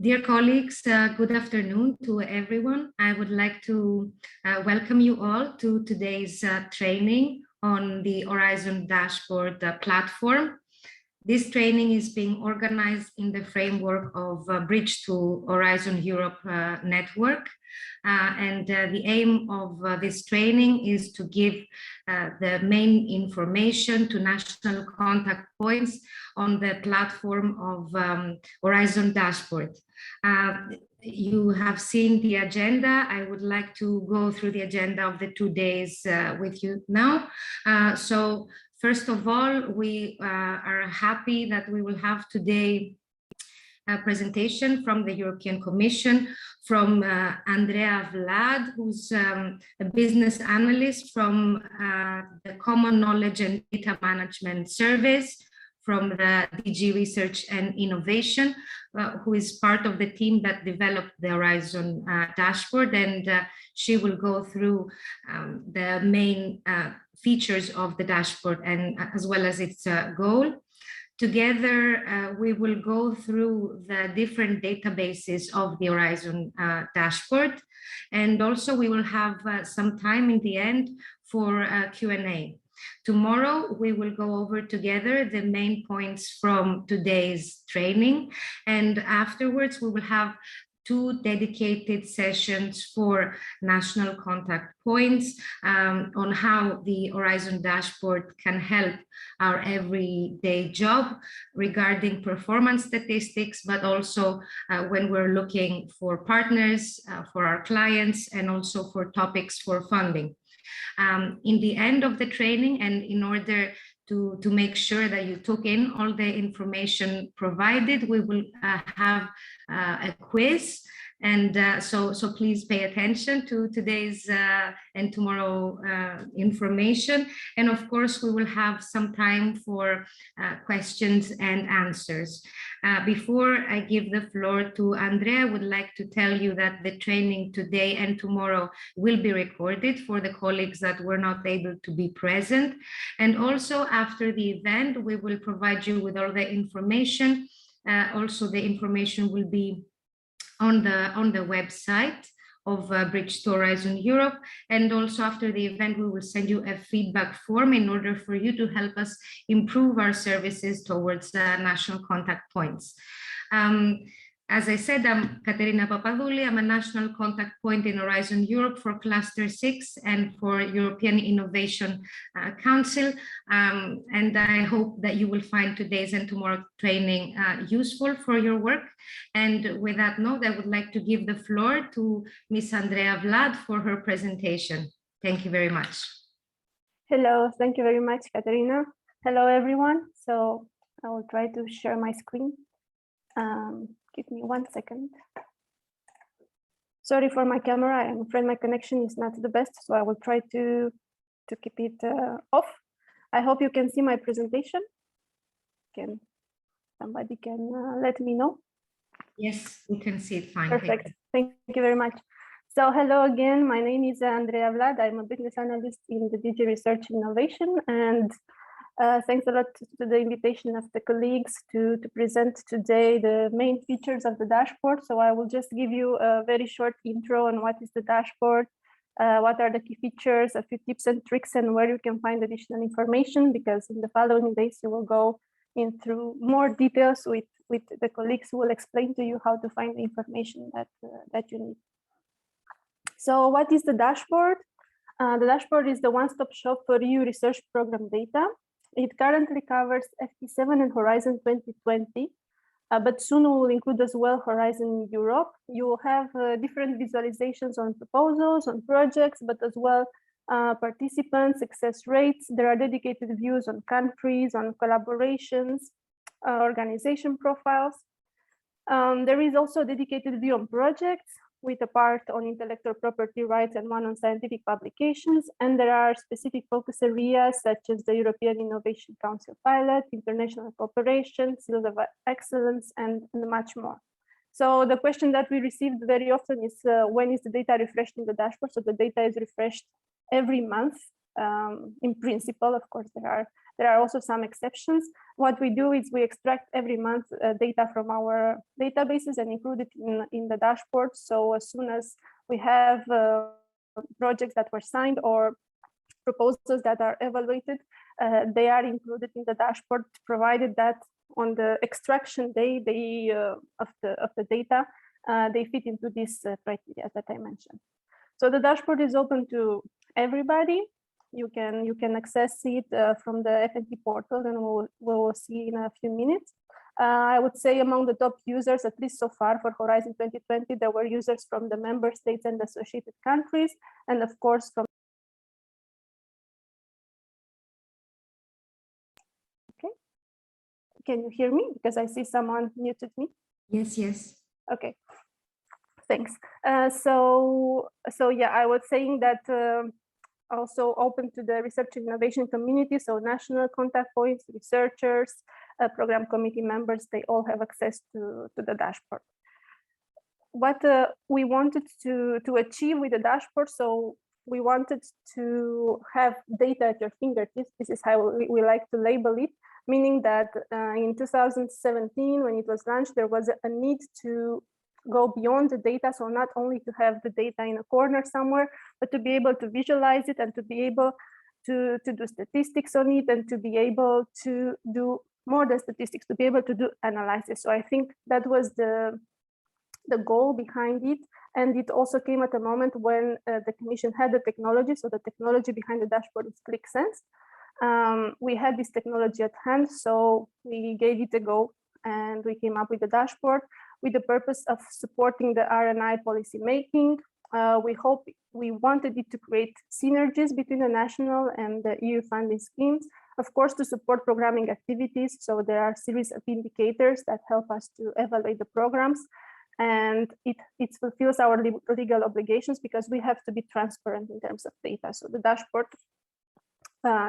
Dear colleagues, good afternoon to everyone. I would like to welcome you all to today's training on the Horizon Dashboard platform. This training is being organized in the framework of Bridge to Horizon Europe network. The aim of this training is to give the main information to national contact points on the platform of Horizon Dashboard. You have seen the agenda. I would like to go through the agenda of the 2 days with you now. So first of all, we are happy that we will have today a presentation from the European Commission from Andreea Vlad, who's a business analyst from the Common Knowledge and Data Management Service from the DG Research and Innovation, who is part of the team that developed the Horizon dashboard, and she will go through the main features of the dashboard and as well as its goal. Together, we will go through the different databases of the Horizon dashboard, and also we will have some time in the end for Q&A. Tomorrow, we will go over together the main points from today's training, and afterwards we will have 2 dedicated sessions for national contact points on how the Horizon dashboard can help our everyday job regarding performance statistics, but also when we're looking for partners for our clients and also for topics for funding. In the end of the training, and in order to make sure that you took in all the information provided, we will have a quiz. And so please pay attention to today's and tomorrow information. And of course, we will have some time for questions and answers. Before I give the floor to Andrea, I would like to tell you that the training today and tomorrow will be recorded for the colleagues that were not able to be present. And also after the event, we will provide you with all the information. Also, the information will be on the website of Bridge to Horizon Europe, and also after the event we will send you a feedback form in order for you to help us improve our services towards national contact points. As I said, I'm Katerina Papadouli. I'm a national contact point in Horizon Europe for Cluster 6 and for European Innovation Council. And I hope that you will find today's and tomorrow's training useful for your work. And with that note, I would like to give the floor to Ms. Andreea Vlad for her presentation. Thank you very much. Hello, thank you very much, Katerina. Hello, everyone. So I will try to share my screen. Give me 1 second. Sorry for my camera. I'm afraid my connection is not the best, so I will try to keep it off. I hope you can see my presentation. Somebody can let me know? Yes, we can see it fine. Perfect. Thank you very much. So hello again. My name is Andreea Vlad. I'm a business analyst in the DG Research and Innovation, and thanks a lot to the invitation of the colleagues to present today the main features of the dashboard. So I will just give you a very short intro on what is the dashboard, what are the key features, a few tips and tricks, and where you can find additional information, because in the following days you will go in through more details with the colleagues who will explain to you how to find the information that you need. So what is the dashboard? The dashboard is the one-stop shop for EU research program data. It currently covers FP7 and Horizon 2020, but soon we will include as well Horizon Europe. You will have different visualizations on proposals, on projects, but as well participants, success rates. There are dedicated views on countries, on collaborations, organization profiles. There is also a dedicated view on projects, with a part on intellectual property rights and one on scientific publications. And there are specific focus areas such as the European Innovation Council pilot, international cooperation, seals of excellence, and much more. So the question that we received very often is when is the data refreshed in the dashboard? So the data is refreshed every month in principle. Of course, there are also some exceptions. What we do is we extract every month data from our databases and include it in the dashboard. So as soon as we have projects that were signed or proposals that are evaluated, they are included in the dashboard, provided that on the extraction day of the data, they fit into this criteria that I mentioned. So the dashboard is open to everybody. You can access it from the FNT portal, and we'll see in a few minutes. I would say among the top users, at least so far for Horizon 2020, there were users from the member states and associated countries, and of course from. Okay, can you hear me? Because I see someone muted me. Yes, yes. Okay, thanks. So yeah, I was saying that also open to the research and innovation community, so national contact points, researchers, program committee members, they all have access to the dashboard. What we wanted to achieve with the dashboard, so we wanted to have data at your fingertips. This is how we like to label it, meaning that in 2017, when it was launched, there was a need to go beyond the data. So not only to have the data in a corner somewhere, but to be able to visualize it and to be able to do statistics on it and to be able to do more than statistics, to be able to do analysis. So I think that was the goal behind it. And it also came at a moment when the Commission had the technology. So the technology behind the dashboard is ClickSense. We had this technology at hand, so we gave it a go and we came up with the dashboard with the purpose of supporting the R&I policy making. We wanted it to create synergies between the national and the EU funding schemes, of course, to support programming activities. So there are a series of indicators that help us to evaluate the programs, and it fulfills our legal obligations because we have to be transparent in terms of data. So the dashboard,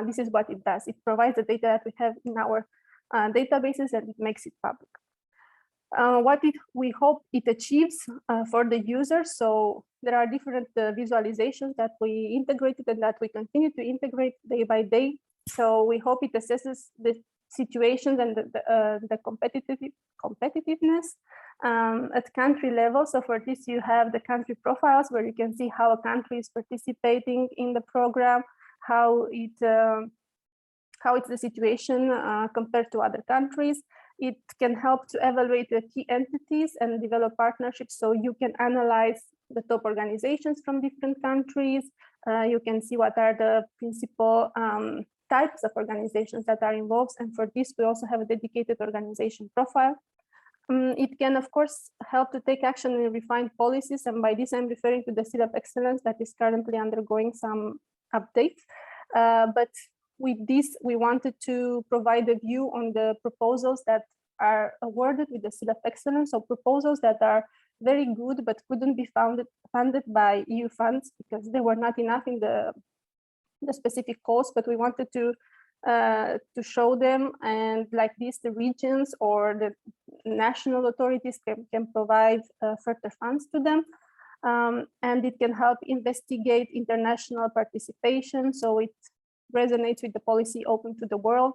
this is what it does. It provides the data that we have in our databases and it makes it public. What we hope it achieves for the users. So there are different visualizations that we integrated and that we continue to integrate day by day. So we hope it assesses the situations and the competitiveness at country level. So for this, you have the country profiles where you can see how a country is participating in the program, how it's the situation compared to other countries. It can help to evaluate the key entities and develop partnerships. So you can analyze the top organizations from different countries. You can see what are the principal types of organizations that are involved. And for this, we also have a dedicated organization profile. It can, of course, help to take action and refine policies. And by this, I'm referring to the Seal of Excellence that is currently undergoing some updates. But with this, we wanted to provide a view on the proposals that are awarded with the Seal of Excellence, so proposals that are very good but couldn't be funded by EU funds because they were not enough in the specific calls. But we wanted to show them, and like this, the regions or the national authorities can provide further funds to them. And it can help investigate international participation, so it resonates with the policy open to the world.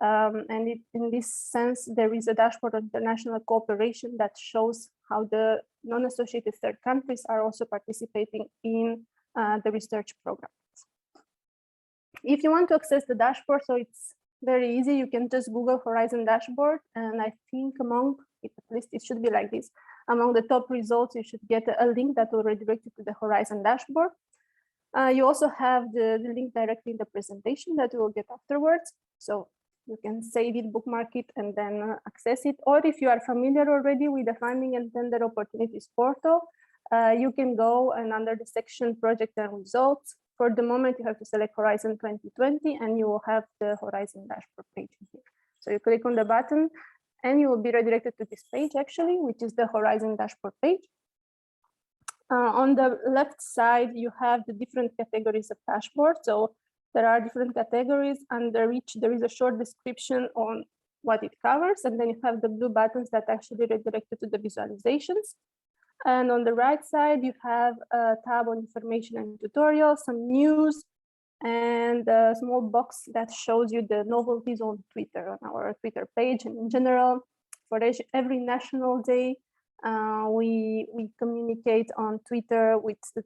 And in this sense, there is a dashboard of international cooperation that shows how the non-associated third countries are also participating in the research programs. If you want to access the dashboard, so it's very easy. You can just Google Horizon dashboard, and I think at least it should be like this. Among the top results, you should get a link that will redirect you to the Horizon dashboard. You also have the link directly in the presentation that you will get afterwards. So you can save it, bookmark it, and then access it. Or if you are familiar already with the Funding and Tender Opportunities portal, you can go and under the section Project and Results. For the moment, you have to select Horizon 2020, and you will have the Horizon dashboard page here. So you click on the button, and you will be redirected to this page, actually, which is the Horizon dashboard page. On the left side, you have the different categories of dashboard. So there are different categories under each there is a short description on what it covers. And then you have the blue buttons that actually redirect you to the visualizations. And on the right side, you have a tab on information and tutorials, some news, and a small box that shows you the novelties on Twitter, on our Twitter page. And in general, for every National Day, we communicate on Twitter with the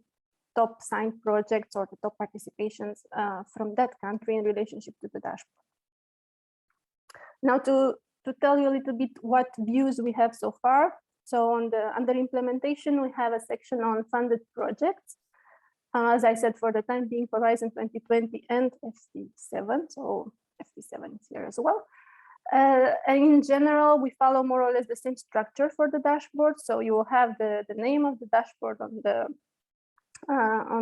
top signed projects or the top participations from that country in relationship to the dashboard. Now to tell you a little bit what views we have so far. So under implementation, we have a section on funded projects. As I said, for the time being, Horizon 2020 and FP7, so FP7 is here as well. And in general, we follow more or less the same structure for the dashboard. So you will have the name of the dashboard on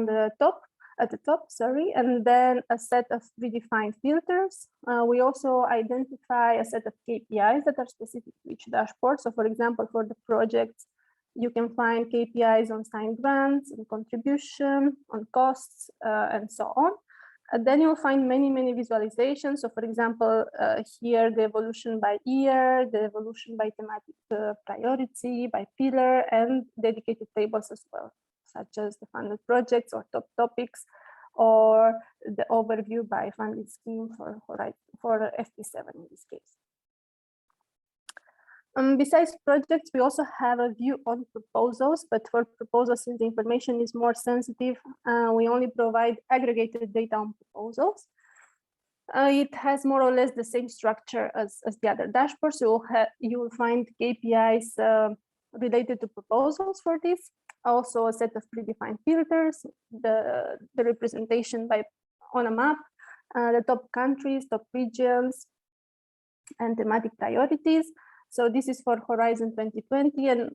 the top, at the top, sorry, and then a set of predefined filters. We also identify a set of KPIs that are specific to each dashboard. So for example, for the projects, you can find KPIs on signed grants, on contribution, on costs, and so on. And then you'll find many visualizations. So for example, here, the evolution by year, the evolution by thematic priority, by pillar, and dedicated tables as well, such as the funded projects or top topics, or the overview by funded scheme for FP7 in this case. Besides projects, we also have a view on proposals, but for proposals, since the information is more sensitive, we only provide aggregated data on proposals. It has more or less the same structure as the other dashboards. You will find KPIs related to proposals for this, also a set of predefined filters, the representation on a map, the top countries, top regions, and thematic priorities. So this is for Horizon 2020, and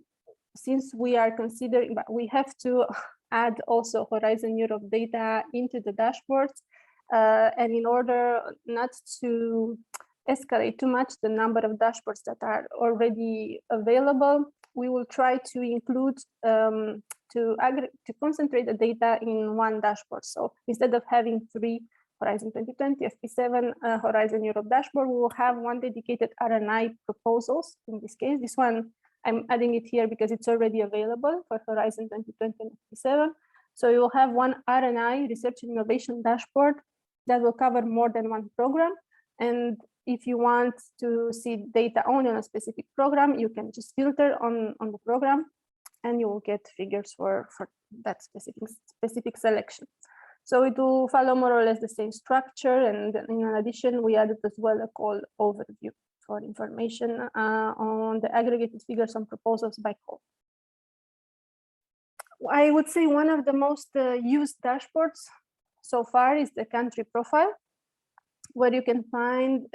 since we are considering, we have to add also Horizon Europe data into the dashboards, and in order not to escalate too much the number of dashboards that are already available, we will try to include, to concentrate the data in one dashboard. So instead of having 3 Horizon 2020, FP7, Horizon Europe dashboard, we will have one dedicated R&I proposals. In this case, this one, I'm adding it here because it's already available for Horizon 2020 and FP7. So you will have one R&I, research and innovation dashboard, that will cover more than one program. And if you want to see data only on a specific program, you can just filter on the program, and you will get figures for that specific selection. So it will follow more or less the same structure. And in addition, we added as well a call overview for information on the aggregated figures on proposals by call. I would say one of the most used dashboards so far is the country profile, where you can find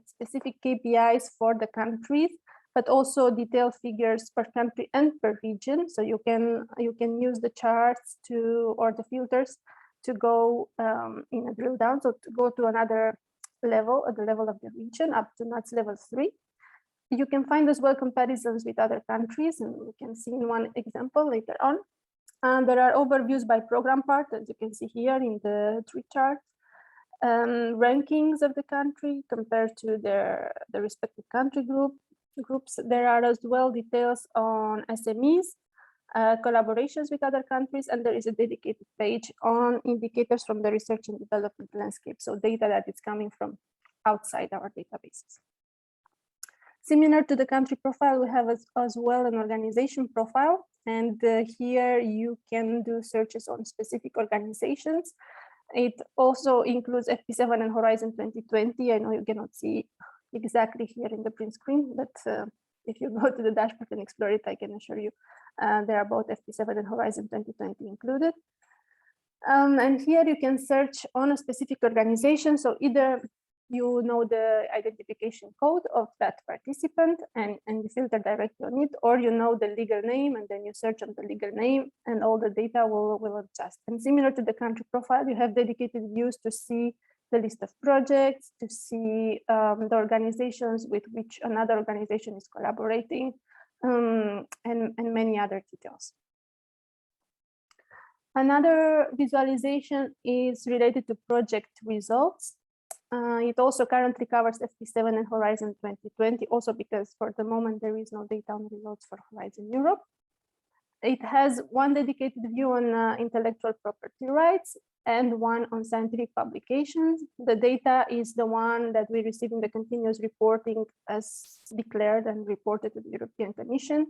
specific KPIs for the countries, but also detailed figures per country and per region. So you can use the charts or the filters to go in a drill down, so to go to another level, at the level of the region, up to NUTS level 3. You can find as well comparisons with other countries, and we can see in one example later on. And there are overviews by program part, as you can see here in the 3 charts. Rankings of the country compared to the respective country groups. There are as well details on SMEs, collaborations with other countries, and there is a dedicated page on indicators from the research and development landscape, so data that is coming from outside our databases. Similar to the country profile, we have as well an organization profile, and here you can do searches on specific organizations. It also includes FP7 and Horizon 2020. I know you cannot see exactly here in the print screen, but if you go to the dashboard and explore it, I can assure you there are both FP7 and Horizon 2020 included. And here you can search on a specific organization. So either you know the identification code of that participant and you filter directly on it, or you know the legal name and then you search on the legal name and all the data will adjust. And similar to the country profile, you have dedicated views to see the list of projects, to see the organizations with which another organization is collaborating, and many other details. Another visualization is related to project results. It also currently covers FP7 and Horizon 2020, also because for the moment there is no data on results for Horizon Europe. It has one dedicated view on intellectual property rights, and one on scientific publications. The data is the one that we receive in the continuous reporting as declared and reported to the European Commission.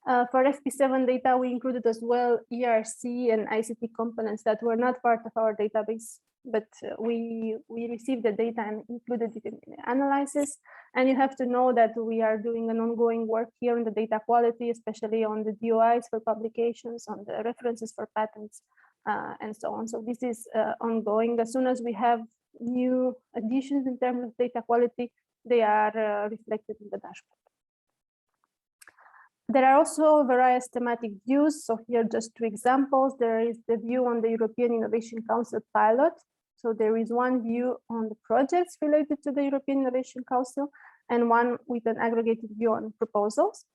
For FP7 data, we included as well ERC and ICT components that were not part of our database, but we received the data and included it in the analysis. And you have to know that we are doing an ongoing work here on the data quality, especially on the DOIs for publications, on the references for patents, and so on. So this is ongoing. As soon as we have new additions in terms of data quality, they are reflected in the dashboard. There are also various thematic views. So here just two examples. There is the view on the European Innovation Council pilot. So there is one view on the projects related to the European Innovation Council and one with an aggregated view on proposals.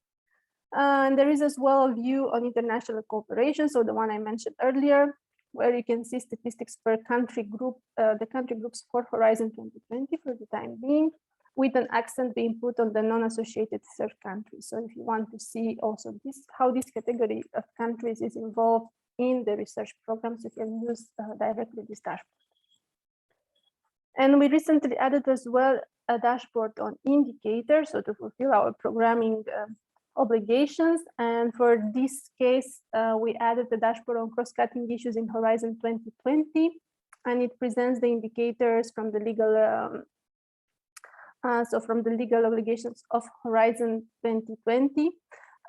And there is as well a view on international cooperation. So the one I mentioned earlier, where you can see statistics per country group, the country groups for Horizon 2020 for the time being, with an accent being put on the non-associated third countries. So if you want to see also this, how this category of countries is involved in the research programs, you can use directly this dashboard. And we recently added as well a dashboard on indicators, so to fulfill our programming obligations. And for this case, we added the dashboard on cross-cutting issues in Horizon 2020, and it presents the indicators from the legal from the legal obligations of Horizon 2020.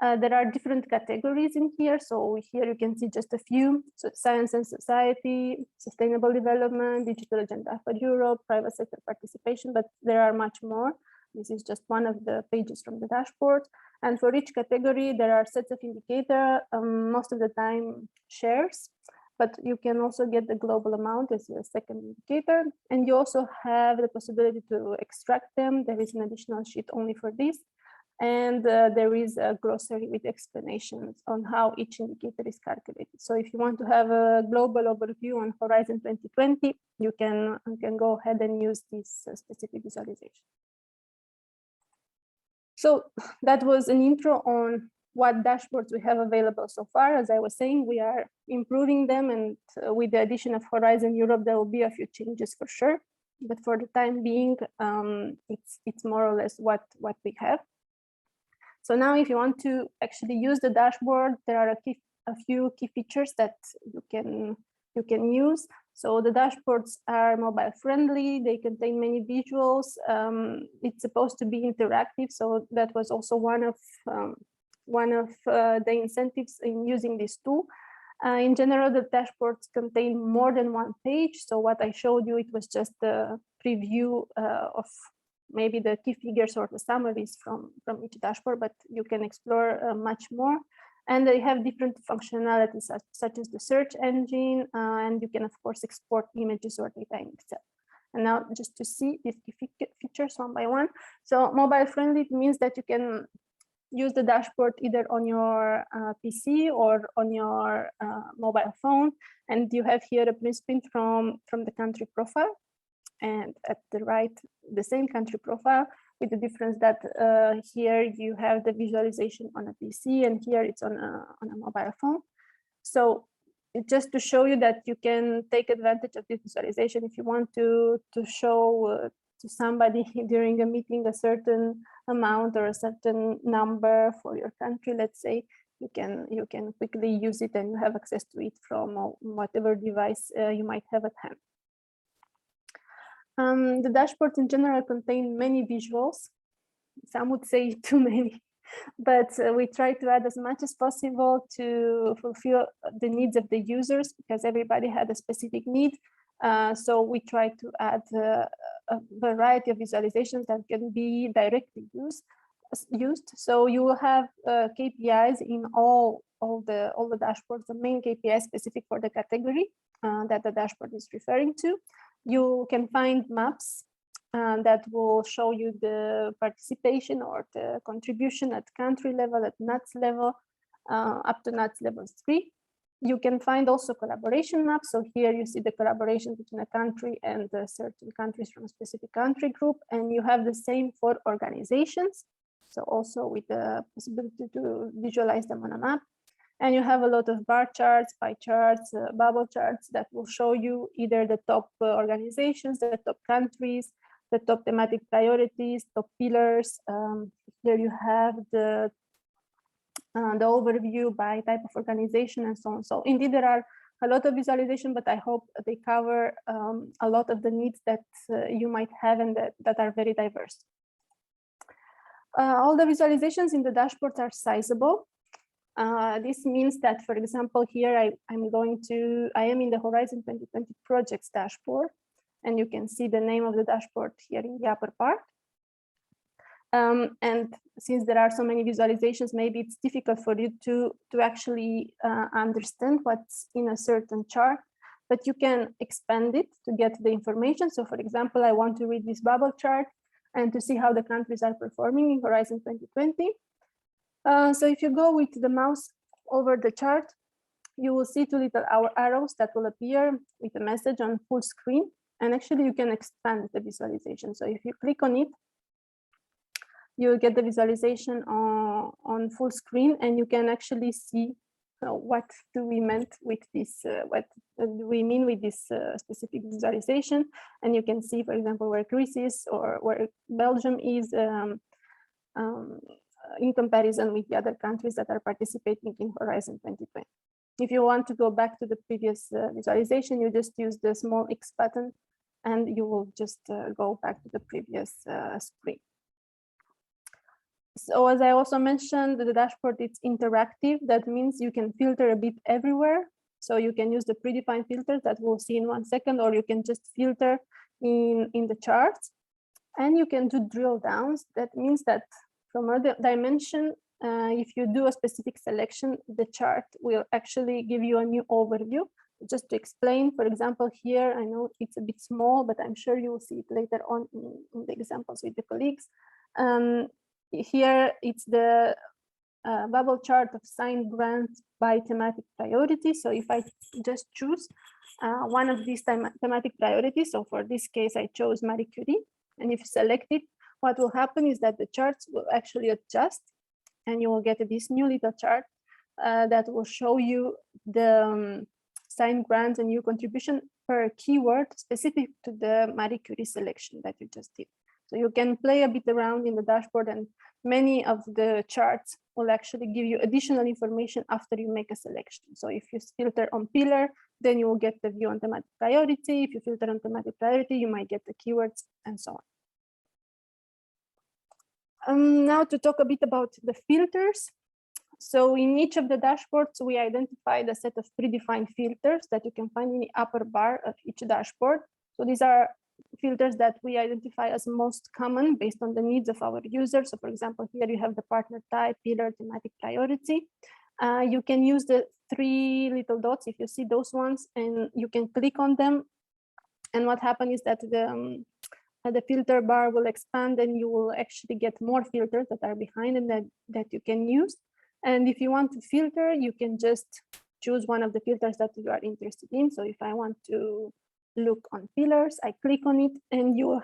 There are different categories in here. So here you can see just a few. So science and society, sustainable development, digital agenda for Europe, private sector participation, but there are much more. This is just one of the pages from the dashboard. And for each category, there are sets of indicators, most of the time shares, but you can also get the global amount as a second indicator. And you also have the possibility to extract them. There is an additional sheet only for this. And there is a glossary with explanations on how each indicator is calculated. So if you want to have a global overview on Horizon 2020, you can go ahead and use this specific visualization. So that was an intro on what dashboards we have available so far. As I was saying, we are improving them, and with the addition of Horizon Europe, there will be a few changes for sure. But for the time being, it's more or less what we have. So now if you want to actually use the dashboard, there are a few key features that you can use. So the dashboards are mobile friendly, they contain many visuals, it's supposed to be interactive. So that was also one of the incentives in using this tool. In general, the dashboards contain more than one page. So what I showed you, it was just the preview of maybe the key figures or the summaries from each dashboard, but you can explore much more. And they have different functionalities such as the search engine, and you can of course export images or data in Excel. And now just to see these key features one by one. So mobile friendly means that you can use the dashboard either on your PC or on your mobile phone. And you have here a print from the country profile. And at the right, the same country profile, with the difference that here you have the visualization on a PC and here it's on a mobile phone. So just to show you that you can take advantage of this visualization if you want to show to somebody during a meeting a certain amount or a certain number for your country, let's say, you can quickly use it and you have access to it from whatever device you might have at hand. The dashboards in general contain many visuals. Some would say too many, but we try to add as much as possible to fulfill the needs of the users because everybody had a specific need. So we try to add a variety of visualizations that can be directly used. So you will have KPIs in all the dashboards, the main KPI specific for the category that the dashboard is referring to. You can find maps that will show you the participation or the contribution at country level, at NUTS level, up to NUTS level 3. You can find also collaboration maps. So here you see the collaboration between a country and certain countries from a specific country group. And you have the same for organizations. So also with the possibility to visualize them on a map. And you have a lot of bar charts, pie charts, bubble charts that will show you either the top organizations, the top countries, the top thematic priorities, top pillars. Here you have the overview by type of organization and so on. So indeed, there are a lot of visualization, but I hope they cover a lot of the needs that you might have and that are very diverse. All the visualizations in the dashboards are sizable. This means that, for example, here I am in the Horizon 2020 projects dashboard, and you can see the name of the dashboard here in the upper part. And since there are so many visualizations, maybe it's difficult for you to actually understand what's in a certain chart, but you can expand it to get the information. So for example, I want to read this bubble chart and to see how the countries are performing in Horizon 2020. So if you go with the mouse over the chart, you will see two little arrows that will appear with a message on full screen. And actually you can expand the visualization. So if you click on it, you will get the visualization on full screen, and you can actually see what do we mean with this specific visualization. And you can see, for example, where Greece is or where Belgium is in comparison with the other countries that are participating in Horizon 2020. If you want to go back to the previous visualization, you just use the small X button and you will just go back to the previous screen. So as I also mentioned, the dashboard is interactive. That means you can filter a bit everywhere. So you can use the predefined filters that we'll see in 1 second, or you can just filter in the charts. And you can do drill downs. That means that from a dimension, if you do a specific selection, the chart will actually give you a new overview. Just to explain, for example, here, I know it's a bit small, but I'm sure you will see it later on in the examples with the colleagues. Here, it's the bubble chart of signed grants by thematic priority. So if I just choose one of these thematic priorities, so for this case, I chose Marie Curie, and if you select it, what will happen is that the charts will actually adjust, and you will get this new little chart that will show you the signed grants and new contribution per keyword specific to the Marie Curie selection that you just did. So you can play a bit around in the dashboard, and many of the charts will actually give you additional information after you make a selection. So if you filter on pillar, then you will get the view on thematic priority. If you filter on thematic priority, you might get the keywords and so on. Now to talk a bit about the filters. So in each of the dashboards, we identified a set of predefined filters that you can find in the upper bar of each dashboard. So these are filters that we identify as most common based on the needs of our users. So for example, here you have the partner type, pillar, thematic priority. You can use the 3 little dots if you see those ones, and you can click on them. And what happens is that the filter bar will expand, and you will actually get more filters that are behind and that you can use. And if you want to filter, you can just choose one of the filters that you are interested in. So if I want to look on pillars, I click on it, and you will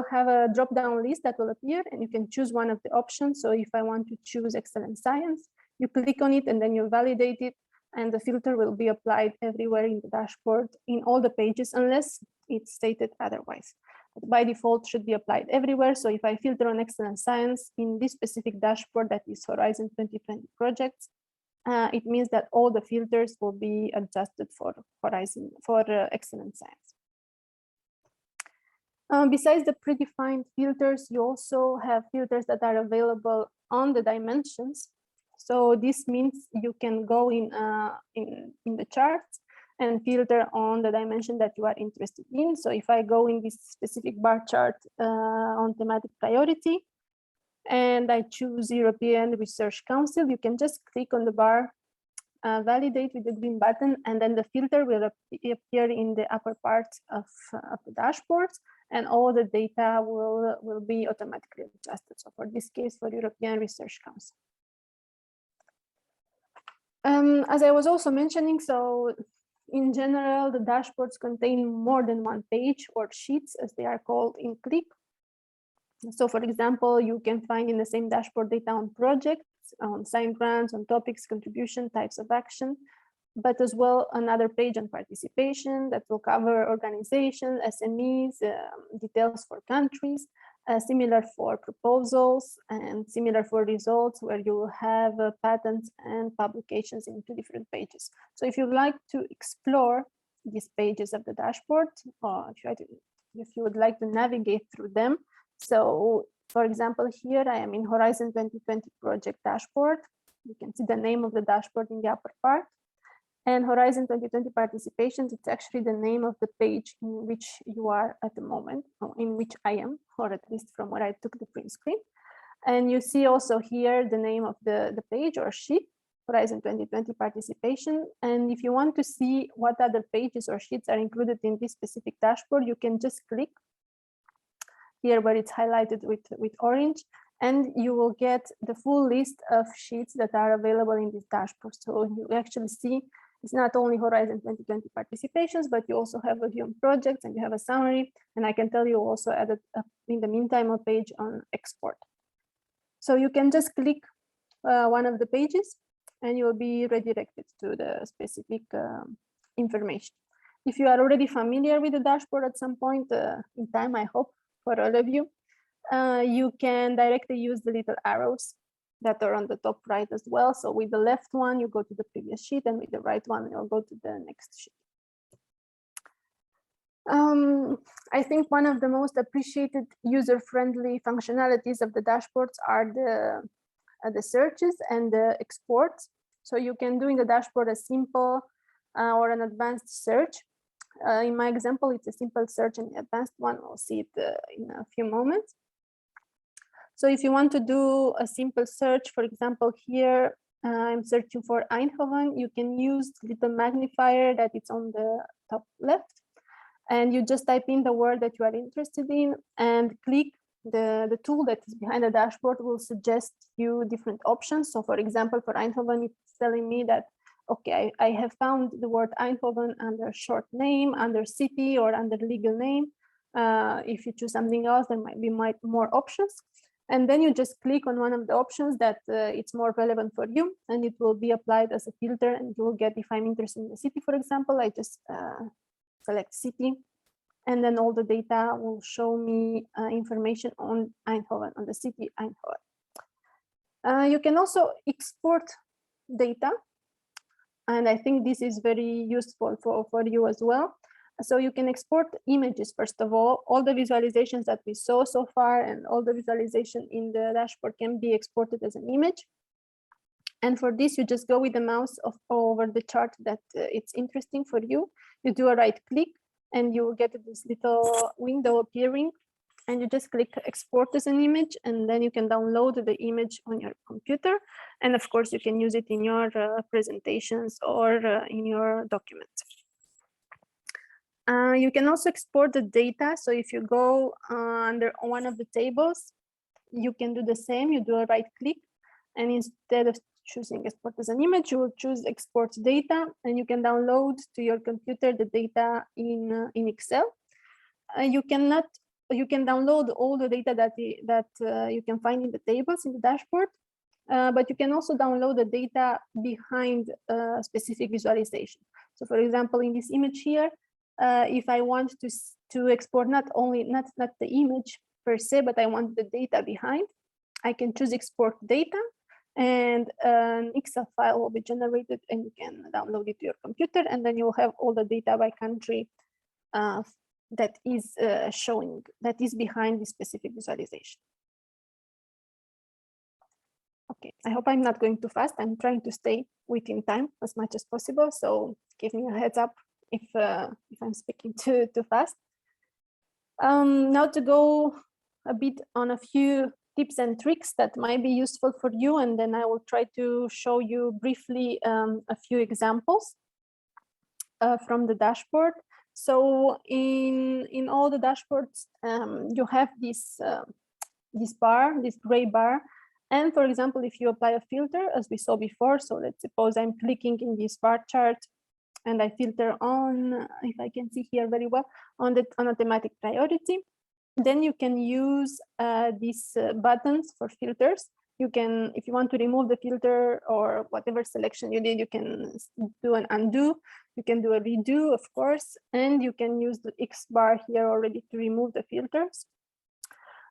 have a drop-down list that will appear, and you can choose one of the options. So if I want to choose excellent science, you click on it and then you validate it, and the filter will be applied everywhere in the dashboard in all the pages unless it's stated otherwise. But by default should be applied everywhere. So if I filter on excellent science in this specific dashboard that is Horizon 2020 projects, it means that all the filters will be adjusted for Horizon, for excellent science. Besides the predefined filters, you also have filters that are available on the dimensions. So this means you can go in the charts and filter on the dimension that you are interested in. So if I go in this specific bar chart on thematic priority, and I choose European Research Council, you can just click on the bar, validate with the green button, and then the filter will appear in the upper part of the dashboard, and all the data will be automatically adjusted. So for this case, for European Research Council. As I was also mentioning, so in general, the dashboards contain more than one page, or sheets as they are called in CLIP. So for example, you can find in the same dashboard data on projects, on signed grants, on topics, contribution, types of action, but as well another page on participation that will cover organization, SMEs, details for countries, similar for proposals, and similar for results, where you will have patents and publications in 2 different pages. So if you'd like to explore these pages of the dashboard, or if you would like to navigate through them, so for example, here I am in Horizon 2020 project dashboard. You can see the name of the dashboard in the upper part. And Horizon 2020 participations, it's actually the name of the page in which you are at the moment, or in which I am, or at least from where I took the print screen. And you see also here the name of the page or sheet, Horizon 2020 participation. And if you want to see what other pages or sheets are included in this specific dashboard, you can just click here where it's highlighted with orange, and you will get the full list of sheets that are available in this dashboard. So you actually see it's not only Horizon 2020 participations, but you also have a view on projects, and you have a summary. And I can tell you also added in the meantime a page on export. So you can just click one of the pages and you will be redirected to the specific information. If you are already familiar with the dashboard at some point in time, I hope for all of you, you can directly use the little arrows that are on the top right as well. So with the left one, you go to the previous sheet, and with the right one, you'll go to the next sheet. I think one of the most appreciated user-friendly functionalities of the dashboards are the searches and the exports. So you can do in the dashboard a simple or an advanced search. In my example, it's a simple search, and the advanced one, we'll see it in a few moments. So if you want to do a simple search, for example, here I'm searching for Eindhoven, you can use the little magnifier that it's on the top left, and you just type in the word that you are interested in and click the tool that is behind the dashboard will suggest you different options. So for example, for Eindhoven, it's telling me that, okay, I have found the word Eindhoven under short name, under city, or under legal name. If you choose something else, there might be more options. And then you just click on one of the options that it's more relevant for you, and it will be applied as a filter, and you will get, if I'm interested in the city, for example, I just select city, and then all the data will show me information on Eindhoven, on the city Eindhoven. You can also export data, and I think this is very useful for you as well. So you can export images, first of all the visualizations that we saw so far and all the visualization in the dashboard can be exported as an image. And for this, you just go with the mouse over the chart that it's interesting for you. You do a right click and you will get this little window appearing, and you just click export as an image, and then you can download the image on your computer. And of course, you can use it in your presentations or in your documents. You can also export the data. So if you go under one of the tables, you can do the same. You do a right click, and instead of choosing export as an image, you will choose export data, and you can download to your computer the data in Excel. You can download all the data that you can find in the tables in the dashboard, but you can also download the data behind a specific visualization. So for example, in this image here, if I want to export not the image per se, but I want the data behind, I can choose export data, and an Excel file will be generated, and you can download it to your computer, and then you'll have all the data by country that is behind this specific visualization. Okay, I hope I'm not going too fast. I'm trying to stay within time as much as possible, so give me a heads up if I'm speaking too fast. Now to go a bit on a few tips and tricks that might be useful for you, and then I will try to show you briefly a few examples from the dashboard. So in all the dashboards, you have this gray bar. And for example, if you apply a filter, as we saw before, so let's suppose I'm clicking in this bar chart and I filter on, if I can see here very well, on a thematic priority, then you can use these buttons for filters. You can, if you want to remove the filter or whatever selection you did, you can do an undo. You can do a redo, of course, and you can use the X bar here already to remove the filters.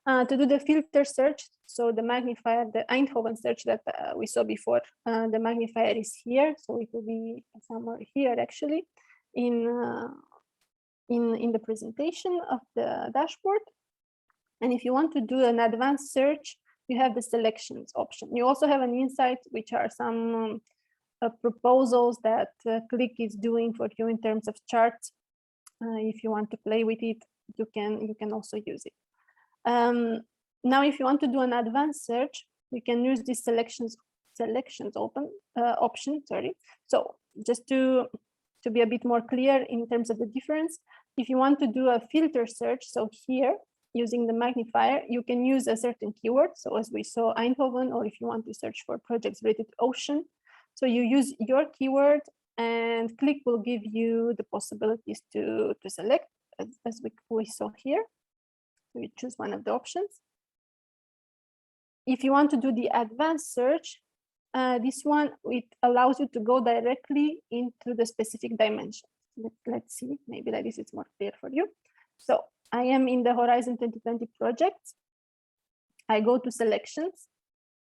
To do the filter search, so the magnifier, the Eindhoven search that we saw before, the magnifier is here, so it will be somewhere here actually in the presentation of the dashboard. And if you want to do an advanced search, you have the selections option. You also have an insight, which are some proposals that Click is doing for you in terms of charts. If you want to play with it, you can also use it. Now, if you want to do an advanced search, you can use this selections option. Sorry. So just to be a bit more clear in terms of the difference, if you want to do a filter search, so here using the magnifier, you can use a certain keyword. So as we saw, Eindhoven, or if you want to search for projects related to ocean, so you use your keyword, and Click will give you the possibilities to select as we saw here. So you choose one of the options. If you want to do the advanced search, this one, it allows you to go directly into the specific dimension. Let's see, maybe like this it's more clear for you. So I am in the Horizon 2020 project. I go to selections.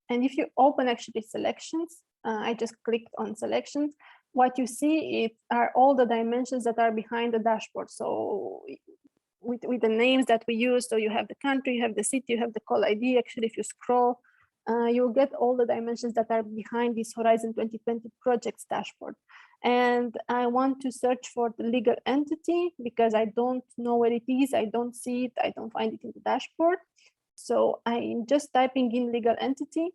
And if you open actually selections, I just clicked on selections. What you see are all the dimensions that are behind the dashboard. So with the names that we use, so you have the country, you have the city, you have the call ID. Actually, if you scroll, you'll get all the dimensions that are behind this Horizon 2020 projects dashboard. And I want to search for the legal entity because I don't know where it is, I don't see it, I don't find it in the dashboard. So I'm just typing in legal entity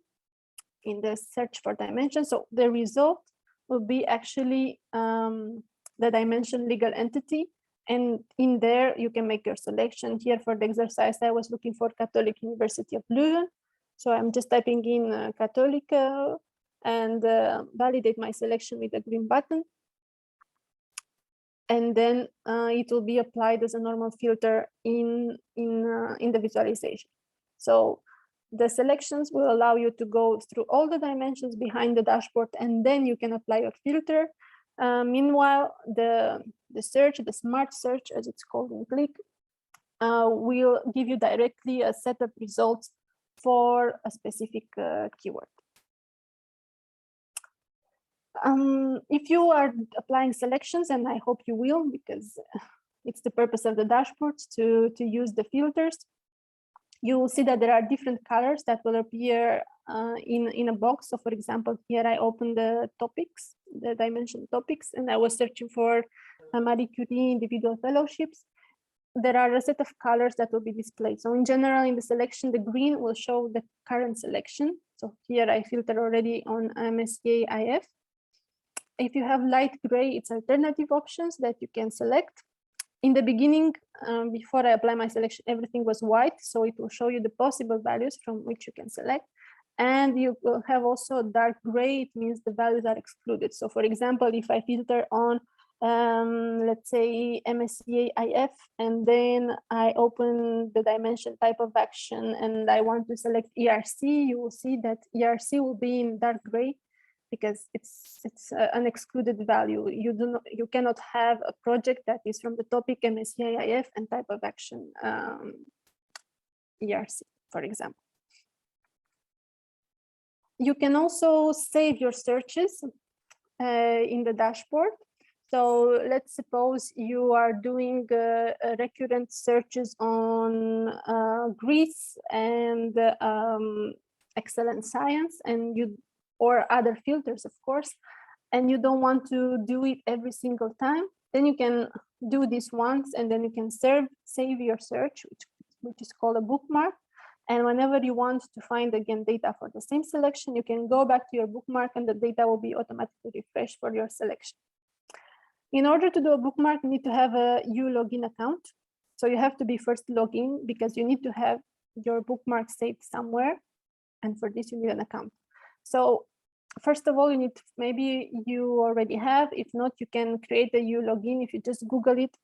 in the search for dimension. So the result will be actually the dimension legal entity. And in there, you can make your selection. Here for the exercise, I was looking for Catholic University of Leuven. So I'm just typing in Catholic and validate my selection with a green button. And then it will be applied as a normal filter in the visualization. So the selections will allow you to go through all the dimensions behind the dashboard, and then you can apply your filter. Meanwhile, the search, the smart search, as it's called in Click, will give you directly a set of results for a specific keyword. If you are applying selections, and I hope you will, because it's the purpose of the dashboards to use the filters, you will see that there are different colors that will appear in a box. So for example, here I opened the topics, the dimension topics, and I was searching for Marie Curie individual fellowships. There are a set of colors that will be displayed. So in general, in the selection, the green will show the current selection. So here I filter already on MSCA IF. If you have light gray, it's alternative options that you can select. In the beginning, before I apply my selection, everything was white. So it will show you the possible values from which you can select. And you will have also dark gray, it means the values are excluded. So for example, if I filter on, let's say MSCA IF, and then I open the dimension type of action and I want to select ERC, you will see that ERC will be in dark gray because it's an excluded value. You cannot have a project that is from the topic MSCA IF and type of action ERC, for example. You can also save your searches in the dashboard. So let's suppose you are doing recurrent searches on Greece and excellent science, and or other filters, of course, and you don't want to do it every single time. Then you can do this once, and then you can save your search, which is called a bookmark. And whenever you want to find again data for the same selection, you can go back to your bookmark and the data will be automatically refreshed for your selection. In order to do a bookmark, you need to have a login account. So you have to be first login because you need to have your bookmark saved somewhere. And for this, you need an account. So first of all, you need to, maybe you already have, if not, you can create a login. If you just Google it,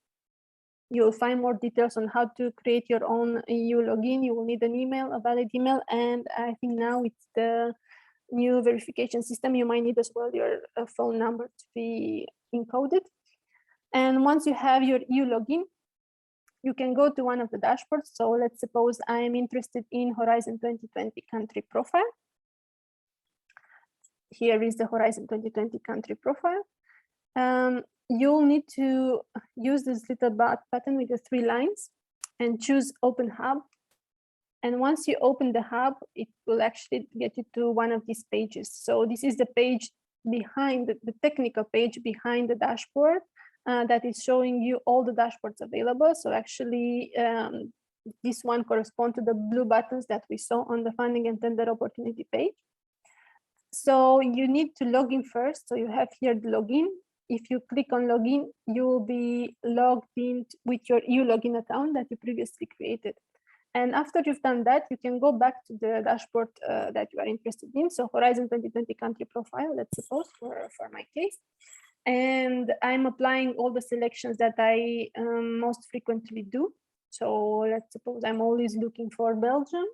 You'll find more details on how to create your own EU login. You will need an email, a valid email, and I think now with the new verification system, you might need as well your phone number to be encoded. And once you have your EU login, you can go to one of the dashboards. So let's suppose I am interested in Horizon 2020 country profile. Here is the Horizon 2020 country profile. You'll need to use this little button with the 3 lines and choose Open Hub. And once you open the hub, it will actually get you to one of these pages. So this is the page behind, the technical page behind the dashboard that is showing you all the dashboards available. So actually, this one corresponds to the blue buttons that we saw on the funding and tender opportunity page. So you need to log in first. So you have here the login. If you click on login, you will be logged in with your EU login account that you previously created. And after you've done that, you can go back to the dashboard that you are interested in. So Horizon 2020 country profile, let's suppose for my case. And I'm applying all the selections that I most frequently do. So let's suppose I'm always looking for Belgium.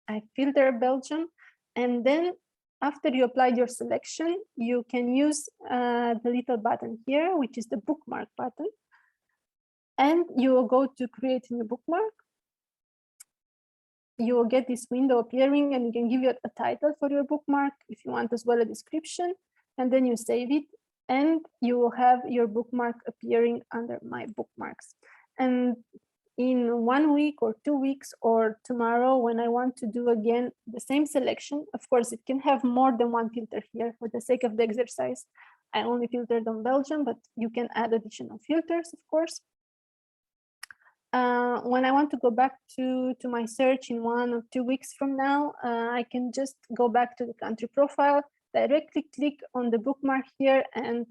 I filter Belgium. And then after you applied your selection, you can use the little button here, which is the bookmark button. And you will go to create a new bookmark. You will get this window appearing, and you can give it a title for your bookmark if you want, as well a description, and then you save it, and you will have your bookmark appearing under my bookmarks. And in 1 week or 2 weeks or tomorrow, when I want to do again the same selection, of course, it can have more than one filter here. For the sake of the exercise, I only filtered on Belgium, but you can add additional filters, of course. When I want to go back to my search in 1 or 2 weeks from now, I can just go back to the country profile, directly click on the bookmark here and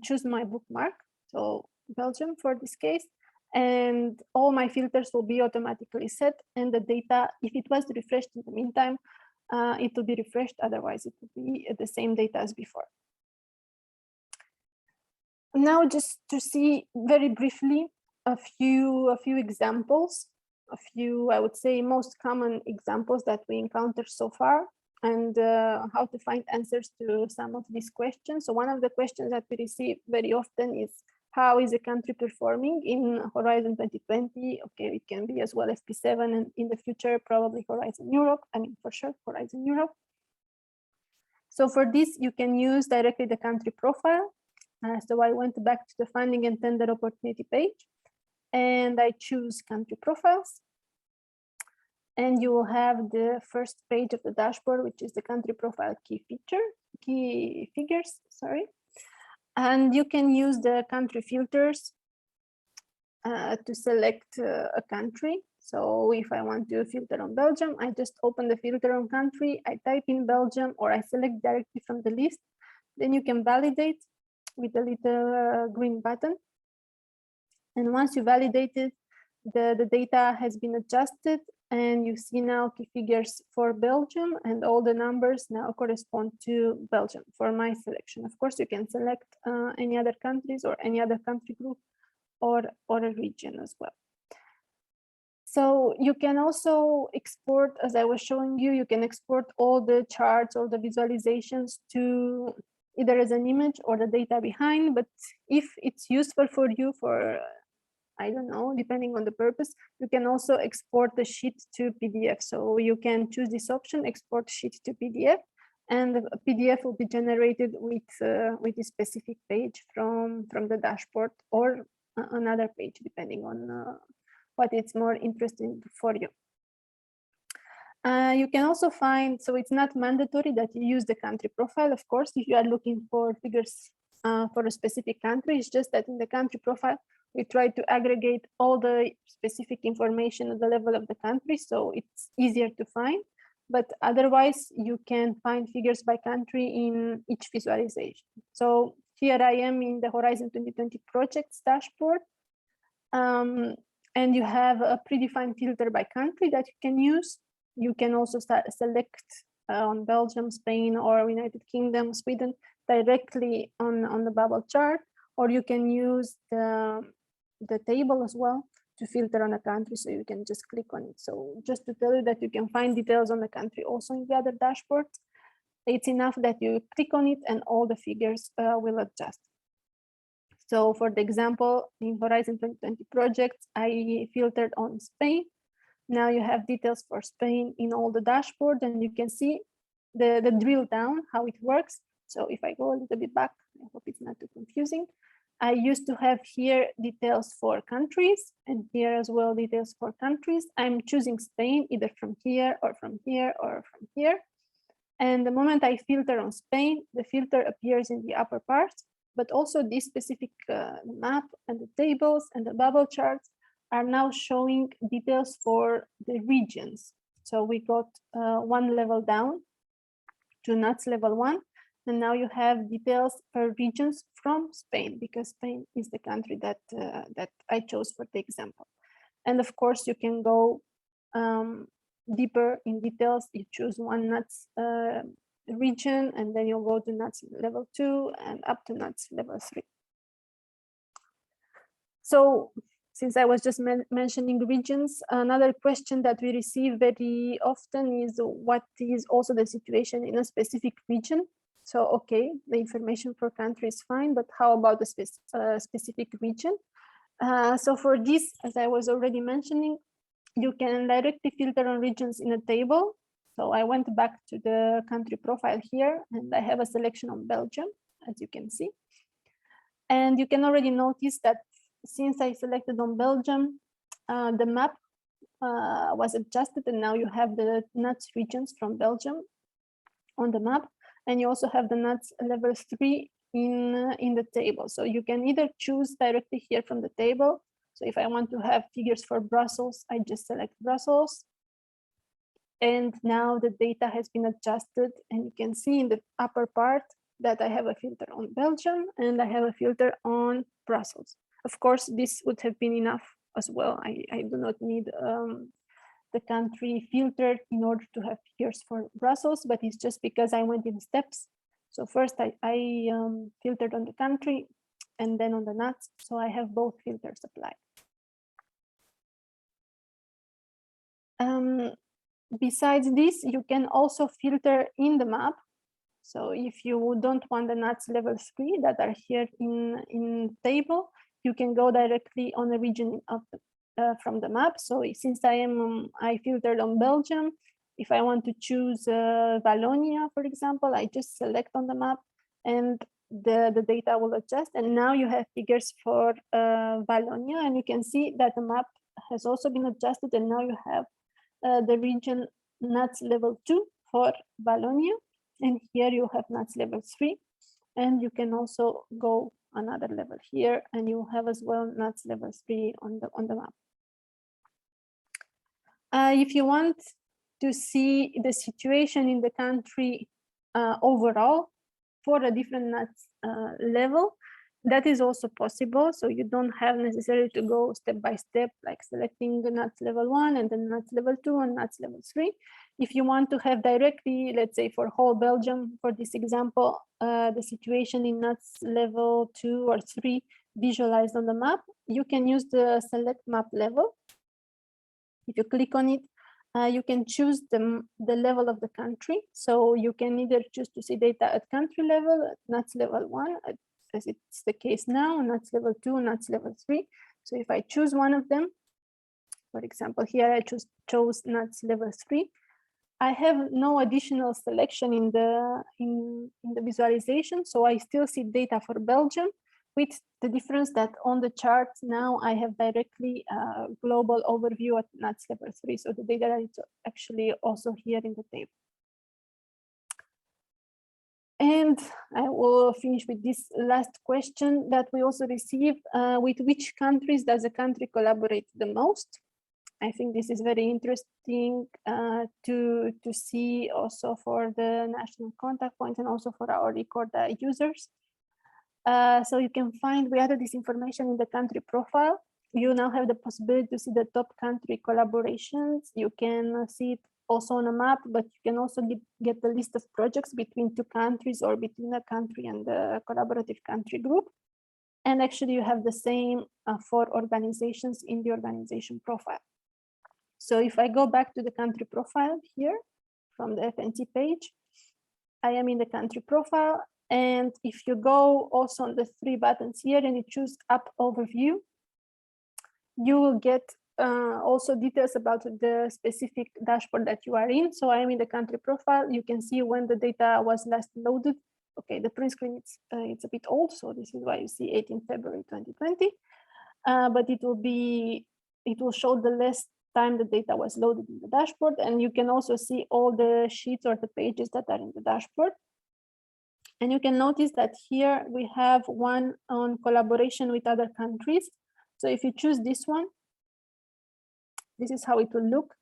choose my bookmark. So Belgium for this case, and all my filters will be automatically set, and the data, if it was refreshed in the meantime, it will be refreshed, otherwise it will be the same data as before. Now, just to see very briefly a few examples, I would say most common examples that we encountered so far, and how to find answers to some of these questions. So one of the questions that we receive very often is, how is a country performing in Horizon 2020? Okay, it can be as well as P7, and in the future, probably Horizon Europe. I mean, for sure, Horizon Europe. So for this, you can use directly the country profile. So I went back to the funding and tender opportunity page, and I choose country profiles. And you will have the first page of the dashboard, which is the country profile key figures, sorry. And you can use the country filters to select a country. So if I want to filter on Belgium, I just open the filter on country, I type in Belgium, or I select directly from the list. Then you can validate with the little green button. And once you validate it, the data has been adjusted, and you see now key figures for Belgium, and all the numbers now correspond to Belgium for my selection. Of course, you can select any other countries or any other country group or a region as well. So you can also export, as I was showing you, you can export all the charts or the visualizations to either as an image or the data behind. But if it's useful for you for, I don't know, depending on the purpose, you can also export the sheet to PDF. So you can choose this option, export sheet to PDF, and a PDF will be generated with a specific page from the dashboard or another page, depending on what is more interesting for you. You can also find, so it's not mandatory that you use the country profile, of course, if you are looking for figures for a specific country. It's just that in the country profile, we try to aggregate all the specific information at the level of the country, so it's easier to find. But otherwise, you can find figures by country in each visualization. So here I am in the Horizon 2020 projects dashboard. And you have a predefined filter by country that you can use. You can also select on Belgium, Spain, or United Kingdom, Sweden, directly on the bubble chart, or you can use the the table as well to filter on a country, so you can just click on it. So just to tell you that you can find details on the country also in the other dashboard. It's enough that you click on it and all the figures will adjust. So for the example, in Horizon 2020 projects, I filtered on Spain. Now you have details for Spain in all the dashboard, and you can see the drill down, how it works. So if I go a little bit back, I hope it's not too confusing. I used to have here details for countries, and here as well details for countries. I'm choosing Spain either from here or from here or from here. And the moment I filter on Spain, the filter appears in the upper part, but also this specific map and the tables and the bubble charts are now showing details for the regions. So we got one level down to NUTS level 1, and now you have details per regions from Spain, because Spain is the country that that I chose for the example. And of course, you can go deeper in details. You choose one NUTS region, and then you'll go to NUTS level 2 and up to NUTS level 3. So since I was just mentioning regions, another question that we receive very often is what is also the situation in a specific region? So, okay, the information for country is fine, but how about the specific region? So for this, as I was already mentioning, you can directly filter on regions in a table. So I went back to the country profile here, and I have a selection on Belgium, as you can see. And you can already notice that since I selected on Belgium, the map was adjusted, and now you have the NUTS regions from Belgium on the map, and you also have the NUTS level 3 in the table. So you can either choose directly here from the table. So if I want to have figures for Brussels, I just select Brussels. And now the data has been adjusted, and you can see in the upper part that I have a filter on Belgium and I have a filter on Brussels. Of course, this would have been enough as well. I do not need the country filtered in order to have figures for Brussels, but it's just because I went in steps. So first I filtered on the country and then on the NUTS. So I have both filters applied. Besides this, you can also filter in the map. So if you don't want the NUTS level 3 that are here in table, you can go directly on a region of from the map. So since I filtered on Belgium, if I want to choose Wallonia, for example, I just select on the map and the data will adjust. And now you have figures for Wallonia, and you can see that the map has also been adjusted, and now you have the region NUTS level 2 for Wallonia, and here you have NUTS level 3, and you can also go another level here, and you have as well NUTS level 3 on the map. If you want to see the situation in the country overall for a different NUTS level, that is also possible. So you don't have necessarily to go step by step, like selecting the NUTS level 1 and then NUTS level 2 and NUTS level 3. If you want to have directly, let's say for whole Belgium, for this example, the situation in NUTS level 2 or 3 visualized on the map, you can use the select map level. If you click on it, you can choose the level of the country. So you can either choose to see data at country level, at NUTS level 1, as it's the case now, NUTS level 2, NUTS level 3. So if I choose one of them, for example, here I chose NUTS level 3, I have no additional selection in the visualization. So I still see data for Belgium, with the difference that on the chart now I have directly a global overview at NUTS level 3. So the data is actually also here in the table. And I will finish with this last question that we also received. With which countries does a country collaborate the most? I think this is very interesting to see also for the national contact point and also for our record users. So you can find, we added this information in the country profile. You now have the possibility to see the top country collaborations. You can see it also on a map, but you can also get the list of projects between two countries or between a country and the collaborative country group. And actually you have the same for organizations in the organization profile. So if I go back to the country profile here from the FNT page, I am in the country profile. And if you go also on the 3 buttons here and you choose App Overview, you will get also details about the specific dashboard that you are in. So I am in the country profile. You can see when the data was last loaded. Okay, the print screen it's a bit old, so this is why you see 18 February 2020. But it will show the last time the data was loaded in the dashboard, and you can also see all the sheets or the pages that are in the dashboard. And you can notice that here we have one on collaboration with other countries. So if you choose this one, this is how it will look.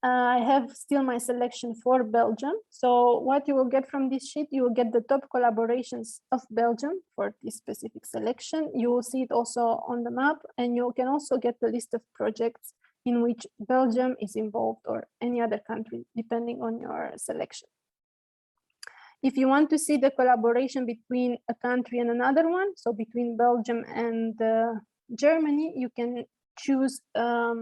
I have still my selection for Belgium. So what you will get from this sheet, you will get the top collaborations of Belgium for this specific selection. You will see it also on the map, and you can also get the list of projects in which Belgium is involved or any other country, depending on your selection. If you want to see the collaboration between a country and another one, so between Belgium and Germany, you can choose a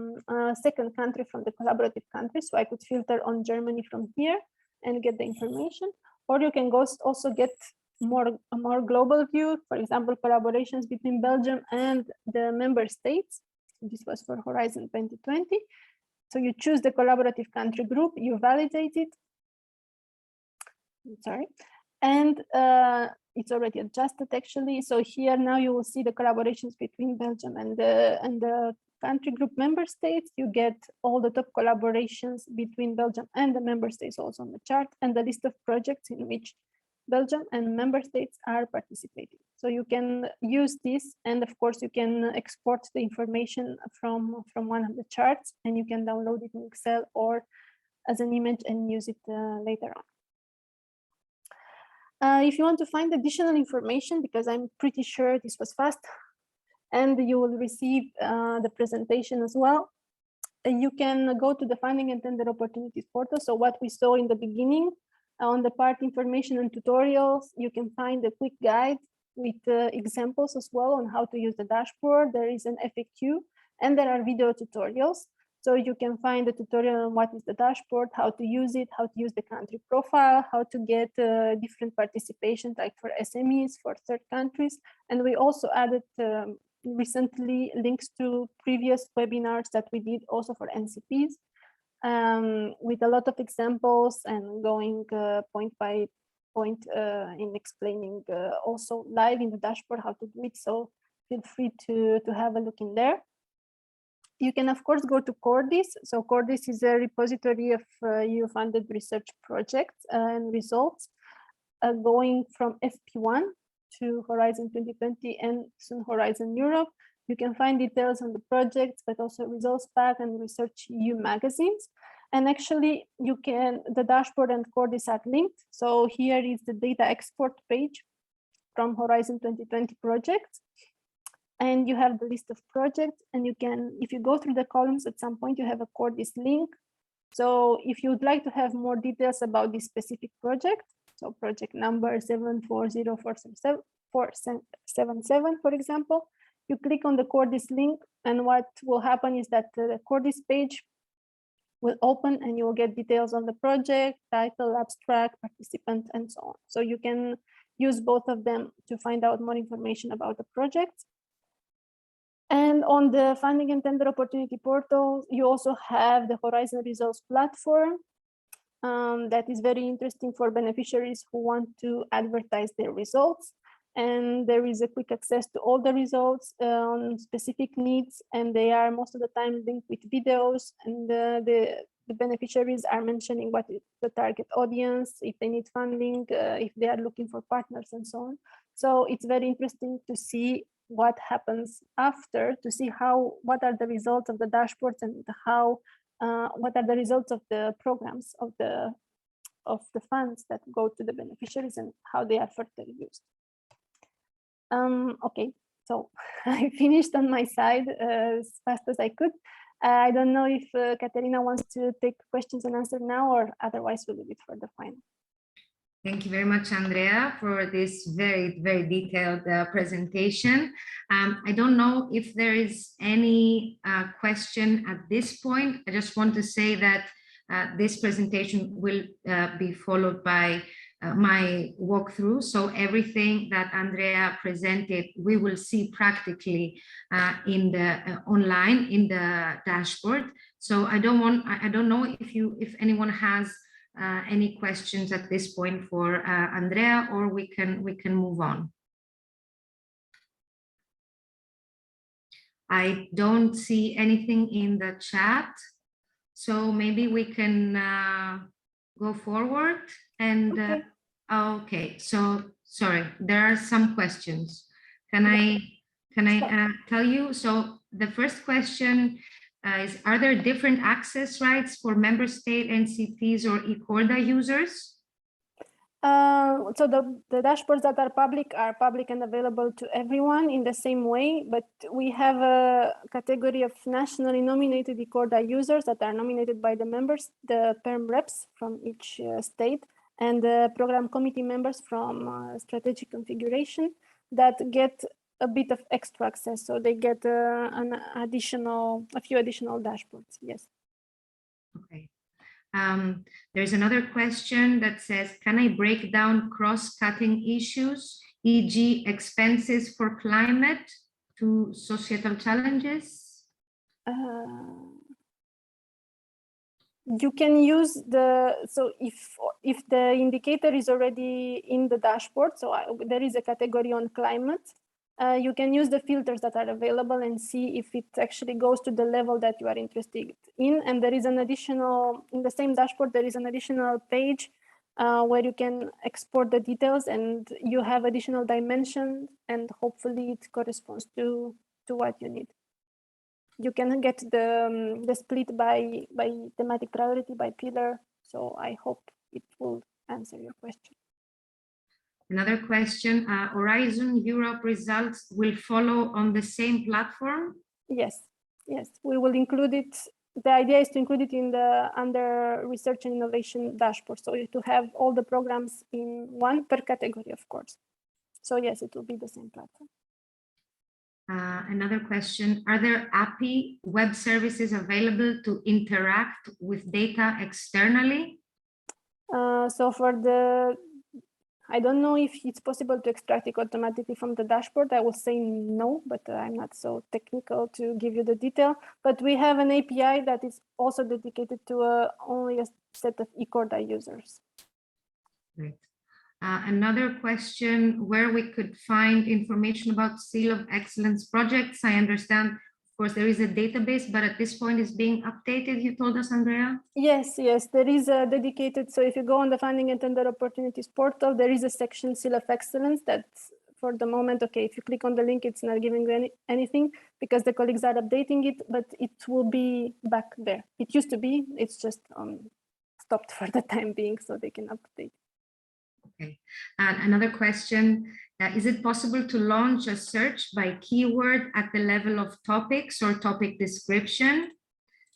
second country from the collaborative country. So I could filter on Germany from here and get the information, or you can go also get a more global view, for example, collaborations between Belgium and the member states. This was for Horizon 2020. So you choose the collaborative country group, you validate it. Sorry, and it's already adjusted actually. So here now you will see the collaborations between Belgium and the country group member states. You get all the top collaborations between Belgium and the member states also on the chart, and the list of projects in which Belgium and member states are participating. So you can use this, and of course you can export the information from one of the charts, and you can download it in Excel or as an image and use it later on. If you want to find additional information, because I'm pretty sure this was fast, and you will receive the presentation as well, you can go to the Finding and Tender Opportunities portal. So what we saw in the beginning, on the part information and tutorials, you can find a quick guide with examples as well on how to use the dashboard. There is an FAQ, and there are video tutorials. So you can find a tutorial on what is the dashboard, how to use it, how to use the country profile, how to get different participation, like for SMEs, for third countries. And we also added recently links to previous webinars that we did also for NCPs, with a lot of examples and going point by point in explaining also live in the dashboard how to do it. So feel free to have a look in there. You can, of course, go to Cordis. So Cordis is a repository of EU-funded research projects and results going from FP1 to Horizon 2020 and soon Horizon Europe. You can find details on the projects, but also results pack and Research EU magazines. And actually, you can, the dashboard and Cordis are linked. So here is the data export page from Horizon 2020 projects. And you have the list of projects, and you can, if you go through the columns at some point, you have a Cordis link. So if you would like to have more details about this specific project, so project number 740477, for example, you click on the Cordis link, and what will happen is that the Cordis page will open and you will get details on the project, title, abstract, participant, and so on. So you can use both of them to find out more information about the project. And on the Funding and Tender Opportunity portal, you also have the Horizon Results platform that is very interesting for beneficiaries who want to advertise their results. And there is a quick access to all the results on specific needs, and they are most of the time linked with videos, and the beneficiaries are mentioning what is the target audience, if they need funding, if they are looking for partners, and so on. So it's very interesting to see what happens after, to see what are the results of the dashboards, and what are the results of the programs of the funds that go to the beneficiaries and how they are further used. Okay, so I finished on my side as fast as I could. I don't know if Katerina wants to take questions and answer now, or otherwise we'll leave it for the final. Thank you very much, Andrea, for this very, very detailed presentation. I don't know if there is any question at this point. I just want to say that this presentation will be followed by my walkthrough. So everything that Andrea presented, we will see practically in the online in the dashboard. So I don't know if anyone has any questions at this point for Andrea, or we can move on. I don't see anything in the chat, so maybe we can go forward and Okay. Okay, so sorry, there are some questions. Can I tell you? So the first question is, are there different access rights for member state NCPs or eCorda users? So the dashboards that are public and available to everyone in the same way, but we have a category of nationally nominated eCorda users that are nominated by the members, the PERM reps from each state, and the program committee members from strategic configuration that get a bit of extra access. So they get a few additional dashboards, yes. Okay. There's another question that says, can I break down cross-cutting issues, e.g. expenses for climate to societal challenges? You can use so if the indicator is already in the dashboard, so there is a category on climate, you can use the filters that are available and see if it actually goes to the level that you are interested in. And there is an additional, in the same dashboard, there is an additional page where you can export the details and you have additional dimensions, and hopefully it corresponds to what you need. You can get the split by thematic priority, by pillar. So I hope it will answer your question. Another question, Horizon Europe results will follow on the same platform? Yes, yes, we will include it. The idea is to include it in the under research and innovation dashboard. So to have all the programs in one per category, of course. So yes, it will be the same platform. Another question, are there API web services available to interact with data externally? So for I don't know if it's possible to extract it automatically from the dashboard. I will say no, but I'm not so technical to give you the detail. But we have an API that is also dedicated to only a set of eCorda users. Great. Another question, where we could find information about Seal of Excellence projects. I understand, of course, there is a database, but at this point is being updated, you told us, Andrea? Yes, there is a dedicated, so if you go on the Funding and Tender Opportunities portal, there is a section Seal of Excellence that for the moment, okay, if you click on the link, it's not giving you anything because the colleagues are updating it, but it will be back there. It used to be, it's just stopped for the time being so they can update. Okay, and another question, is it possible to launch a search by keyword at the level of topics or topic description?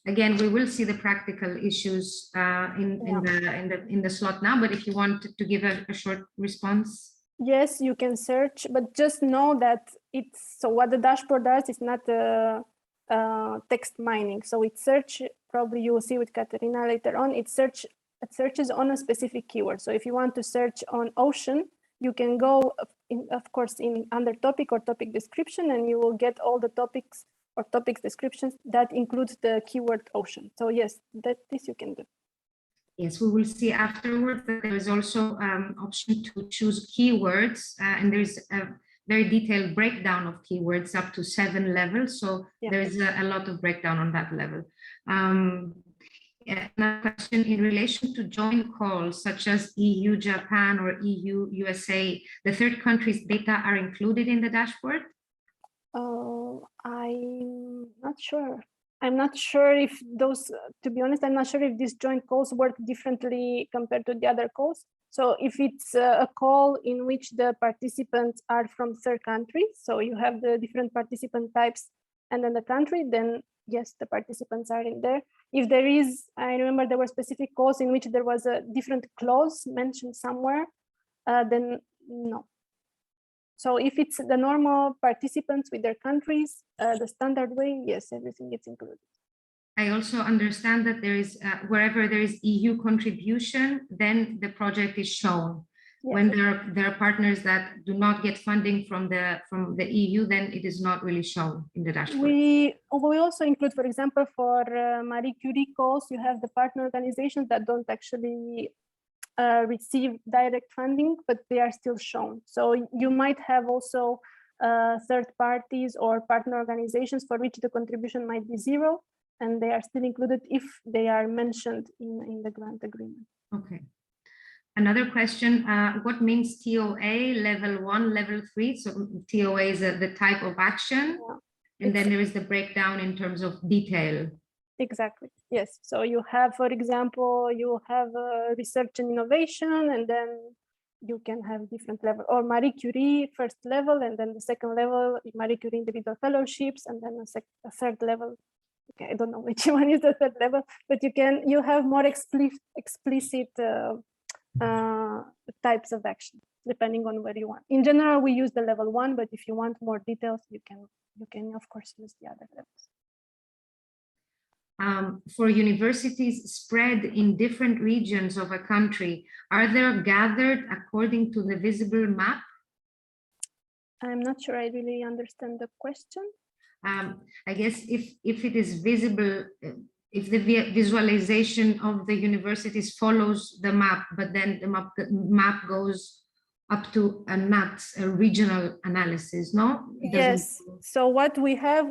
Again, we will see the practical issues in the slot now, but if you want to give a short response. Yes, you can search, but just know that so what the dashboard does is not text mining. So it search, probably you will see with Katerina later on, it searches on a specific keyword. So if you want to search on ocean, you can go, of course, under topic or topic description, and you will get all the topics or topics descriptions that include the keyword ocean. So yes, this you can do. Yes, we will see afterwards that there is also option to choose keywords, and there's a very detailed breakdown of keywords up to 7 levels. So yeah, there is a lot of breakdown on that level. Another question in relation to joint calls such as EU, Japan, or EU, USA, the third countries' data are included in the dashboard? I'm not sure. I'm not sure if those, to be honest, I'm not sure if these joint calls work differently compared to the other calls. So if it's a call in which the participants are from third countries, so you have the different participant types and then the country, then yes, the participants are in there. If there is, I remember there were specific calls in which there was a different clause mentioned somewhere, then no. So if it's the normal participants with their countries, the standard way, yes, everything is included. I also understand that there is, wherever there is EU contribution, then the project is shown. Yes. When there are partners that do not get funding from the EU, then it is not really shown in the dashboard. We also include, for example, for Marie Curie calls, you have the partner organizations that don't actually receive direct funding, but they are still shown. So you might have also third parties or partner organizations for which the contribution might be zero, and they are still included if they are mentioned in the grant agreement. Okay. Another question, what means TOA level 1, level 3? So TOA is the type of action, and then there is the breakdown in terms of detail. Exactly, yes. So you have, for example, you have research and innovation, and then you can have different level, or Marie Curie first level, and then the second level, Marie Curie individual fellowships, and then a third level. Okay, I don't know which one is the third level, but you have more explicit types of action depending on where you want. In general, we use the level 1, but if you want more details, you can of course use the other levels. For universities spread in different regions of a country, are they gathered according to the visible map? I'm not sure I really understand the question. I guess if it is visible, if the visualization of the universities follows the map, but then the map goes up to a regional analysis, no? Yes. So what we have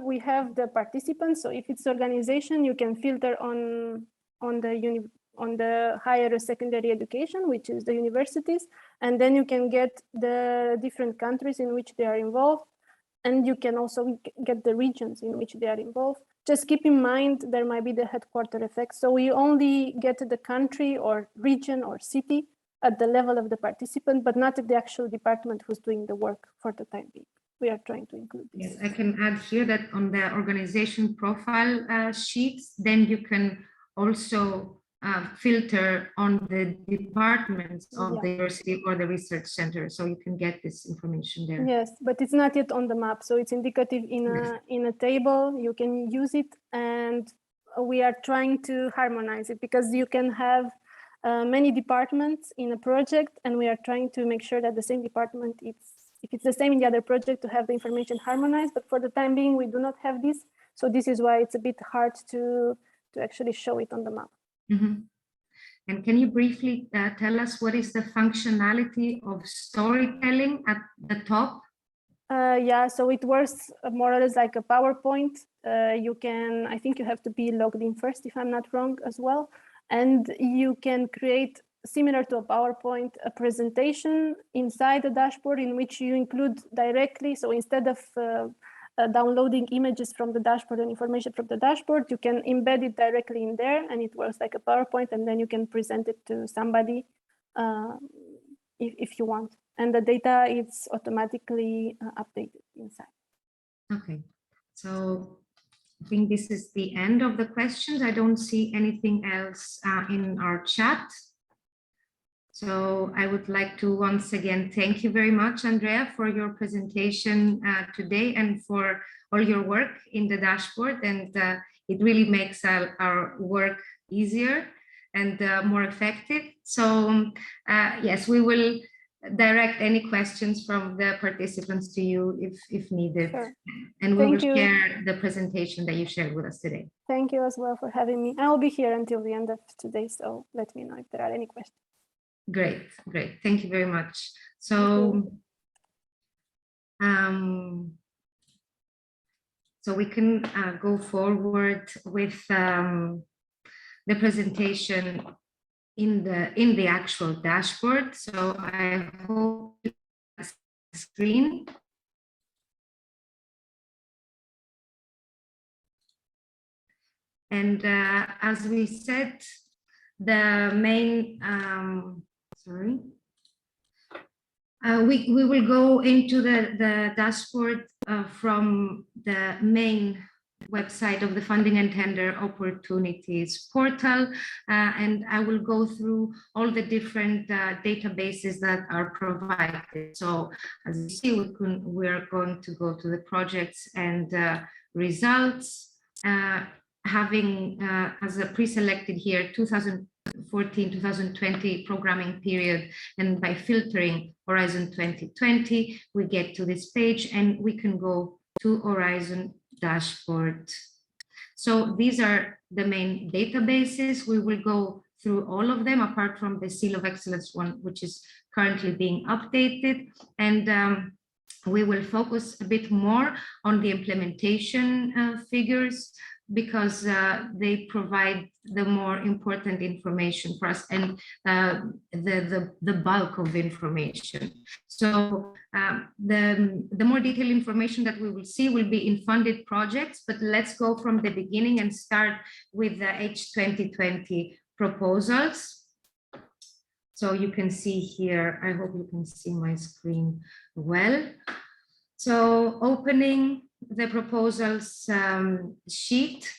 the participants. So if it's organization, you can filter on the higher secondary education, which is the universities, and then you can get the different countries in which they are involved, and you can also get the regions in which they are involved. Just keep in mind there might be the headquarter effect. So we only get the country or region or city at the level of the participant, but not at the actual department who's doing the work for the time being. We are trying to include this. Yes, I can add here that on the organization profile sheets, then you can also filter on the departments of the university or the research center, so you can get this information there. Yes, but it's not yet on the map, so it's indicative in a table. You can use it, and we are trying to harmonize it because you can have many departments in a project, and we are trying to make sure that the same department, if it's the same in the other project, to have the information harmonized. But for the time being, we do not have this, so this is why it's a bit hard to actually show it on the map. Mm-hmm. And can you briefly tell us what is the functionality of storytelling at the top? Yeah, so it works more or less like a PowerPoint. I think you have to be logged in first, if I'm not wrong, as well. And you can create, similar to a PowerPoint, a presentation inside the dashboard in which you include directly. So instead of downloading images from the dashboard and information from the dashboard, you can embed it directly in there, and it works like a PowerPoint, and then you can present it to somebody if you want. And the data is automatically updated inside. Okay, so I think this is the end of the questions. I don't see anything else in our chat. So I would like to once again thank you very much, Andrea, for your presentation today and for all your work in the dashboard. And it really makes our work easier and more effective. So yes, we will direct any questions from the participants to you if needed. Sure. And we will share the presentation that you shared with us today. Thank you as well for having me. I will be here until the end of today, so let me know if there are any questions. Great, great. Thank you very much. So, so we can go forward with the presentation in the actual dashboard. So I hope you can see the screen. And as we said, the main we will go into the dashboard from the main website of the Funding and Tender Opportunities portal, and I will go through all the different databases that are provided. So as you see, we're going to go to the projects and results, having as a pre-selected here 2014-2020 programming period, and by filtering Horizon 2020, we get to this page and we can go to Horizon dashboard. So these are the main databases. We will go through all of them apart from the Seal of Excellence one, which is currently being updated. And we will focus a bit more on the implementation figures, because they provide the more important information for us and the bulk of information. So the more detailed information that we will see will be in funded projects, but let's go from the beginning and start with the H2020 proposals. So you can see here, I hope you can see my screen well. So opening the proposals sheet,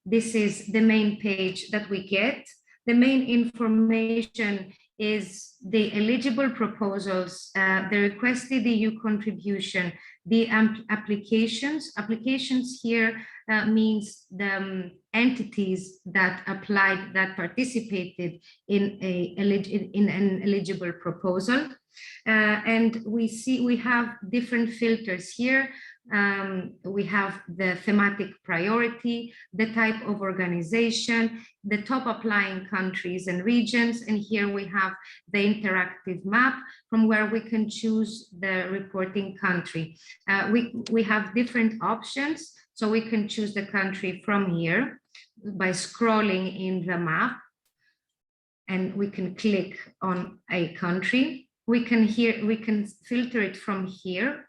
this is the main page that we get. The main information is the eligible proposals, the requested EU contribution, the applications. Applications here means the entities that applied, that participated in an eligible proposal. And we have different filters here. We have the thematic priority, the type of organization, the top applying countries and regions, and here we have the interactive map from where we can choose the reporting country. We have different options, so we can choose the country from here by scrolling in the map, and we can click on a country. We can filter it from here,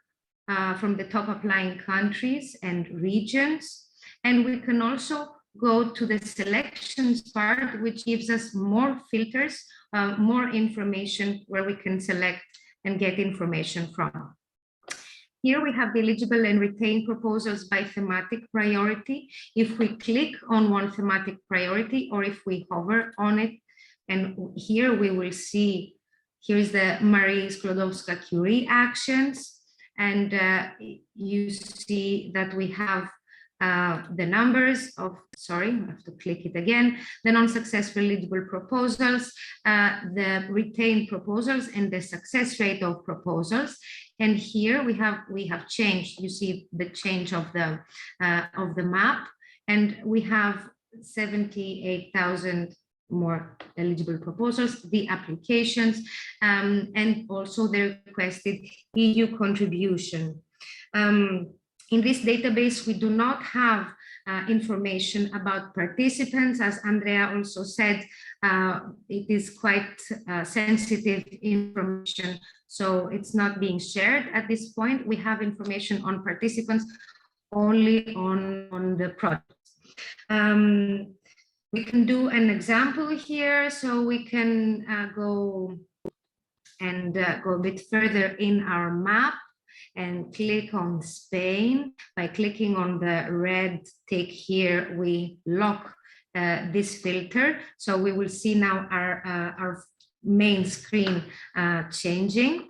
from the top applying countries and regions. And we can also go to the selections part, which gives us more filters, more information where we can select and get information from. Here we have the eligible and retained proposals by thematic priority. If we click on one thematic priority, or if we hover on it, and here we will see, here's the Marie Sklodowska-Curie actions. And you see that we have the numbers of, sorry, I have to click it again, the non-successful eligible proposals, the retained proposals, and the success rate of proposals. And here we have changed, you see the change of the map, and we have 78,000 more eligible proposals, the applications, and also the requested EU contribution. In this database, we do not have information about participants. As Andrea also said, it is quite sensitive information, so it's not being shared at this point. We have information on participants only on the project. We can do an example here, so we can go a bit further in our map and click on Spain. By clicking on the red tick here, we lock this filter. So we will see now our main screen changing.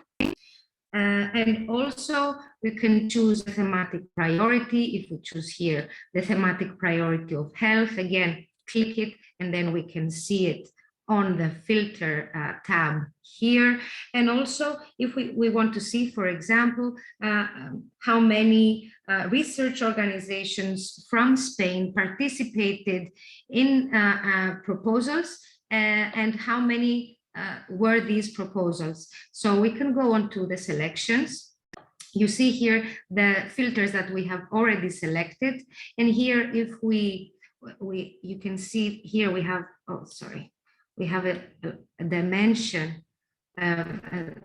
And also we can choose a thematic priority. If we choose here the thematic priority of health, again, click it, and then we can see it on the filter tab here. And also if we want to see, for example, how many research organizations from Spain participated in proposals, and how many were these proposals. So we can go on to the selections. You see here the filters that we have already selected, and here if you can see here we have, oh sorry, we have a dimension that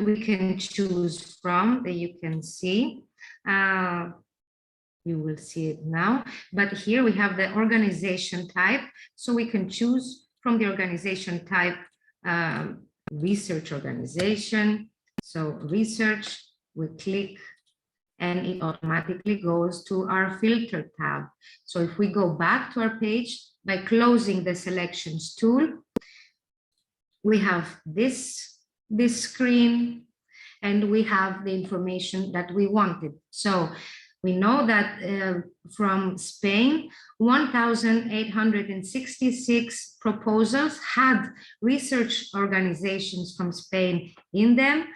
we can choose from, that you can see. You will see it now, but here we have the organization type, so we can choose from the organization type, research organization, so research, We click and it automatically goes to our filter tab. So if we go back to our page by closing the selections tool, we have this screen and we have the information that we wanted. So we know that from Spain, 1,866 proposals had research organizations from Spain in them.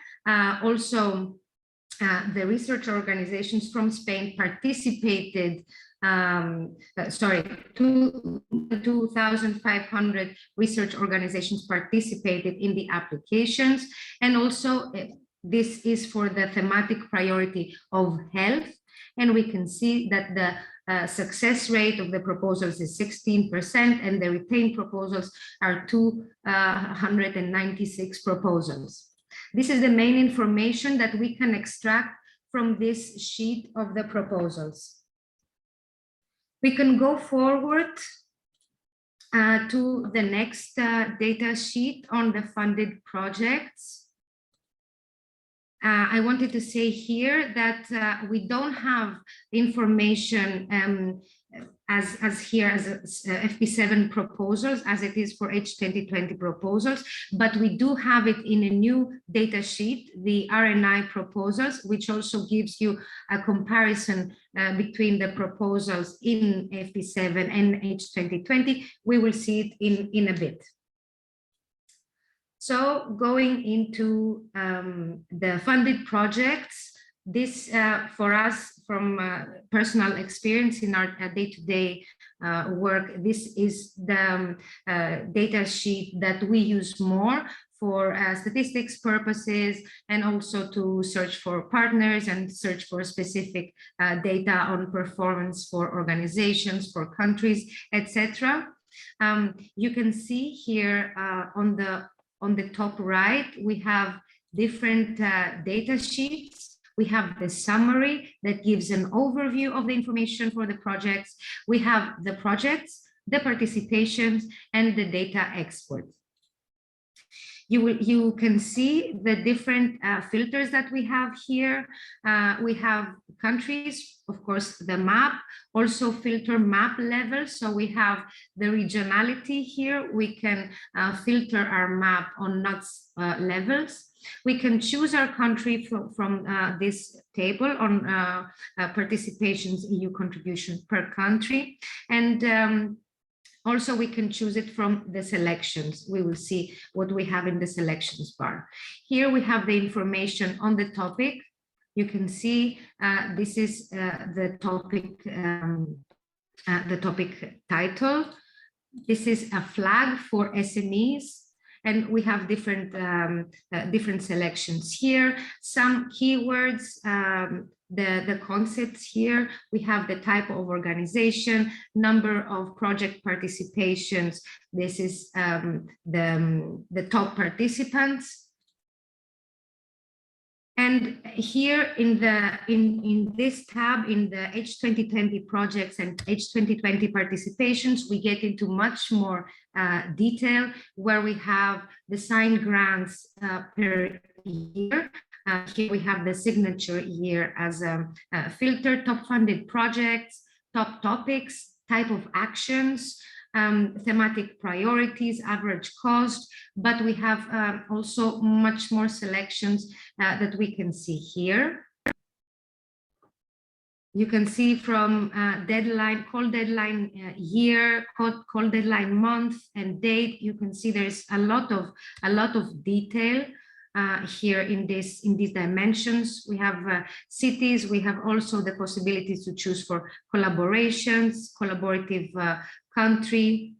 The research organizations from Spain participated, 2,500 research organizations participated in the applications. And also this is for the thematic priority of health. And we can see that the success rate of the proposals is 16% and the retained proposals are 296 proposals. This is the main information that we can extract from this sheet of the proposals. We can go forward to the next data sheet on the funded projects. I wanted to say here that we don't have information as FP7 proposals as it is for H2020 proposals, but we do have it in a new data sheet, the RNI proposals, which also gives you a comparison between the proposals in FP7 and H2020. We will see it in a bit. So going into the funded projects, this for us from personal experience in our day-to-day work, this is the data sheet that we use more for statistics purposes and also to search for partners and search for specific data on performance for organizations, for countries, etc. You can see here on the top right, we have different data sheets. We have the summary that gives an overview of the information for the projects. We have the projects, the participations, and the data exports. You can see the different filters that we have here. We have countries, of course, the map, also filter map level. So we have the regionality here. We can filter our map on NUTS levels. We can choose our country from this table on participations, EU contribution per country. And also, we can choose it from the selections. We will see what we have in the selections bar. Here we have the information on the topic. You can see this is the topic title. This is a flag for SMEs. And we have different selections here. Some keywords, the concepts here. We have the type of organization, number of project participations. This is the top participants. And here in this tab, in the H2020 projects and H2020 participations, we get into much more detail, where we have the signed grants per year. Here we have the signature year as a filter, top funded projects, top topics, type of actions, thematic priorities, average cost, but we have also much more selections that we can see here. You can see from deadline, call deadline year, call deadline month and date. You can see there's a lot of detail here in these dimensions. We have cities. We have also the possibilities to choose for collaborations, collaborative country.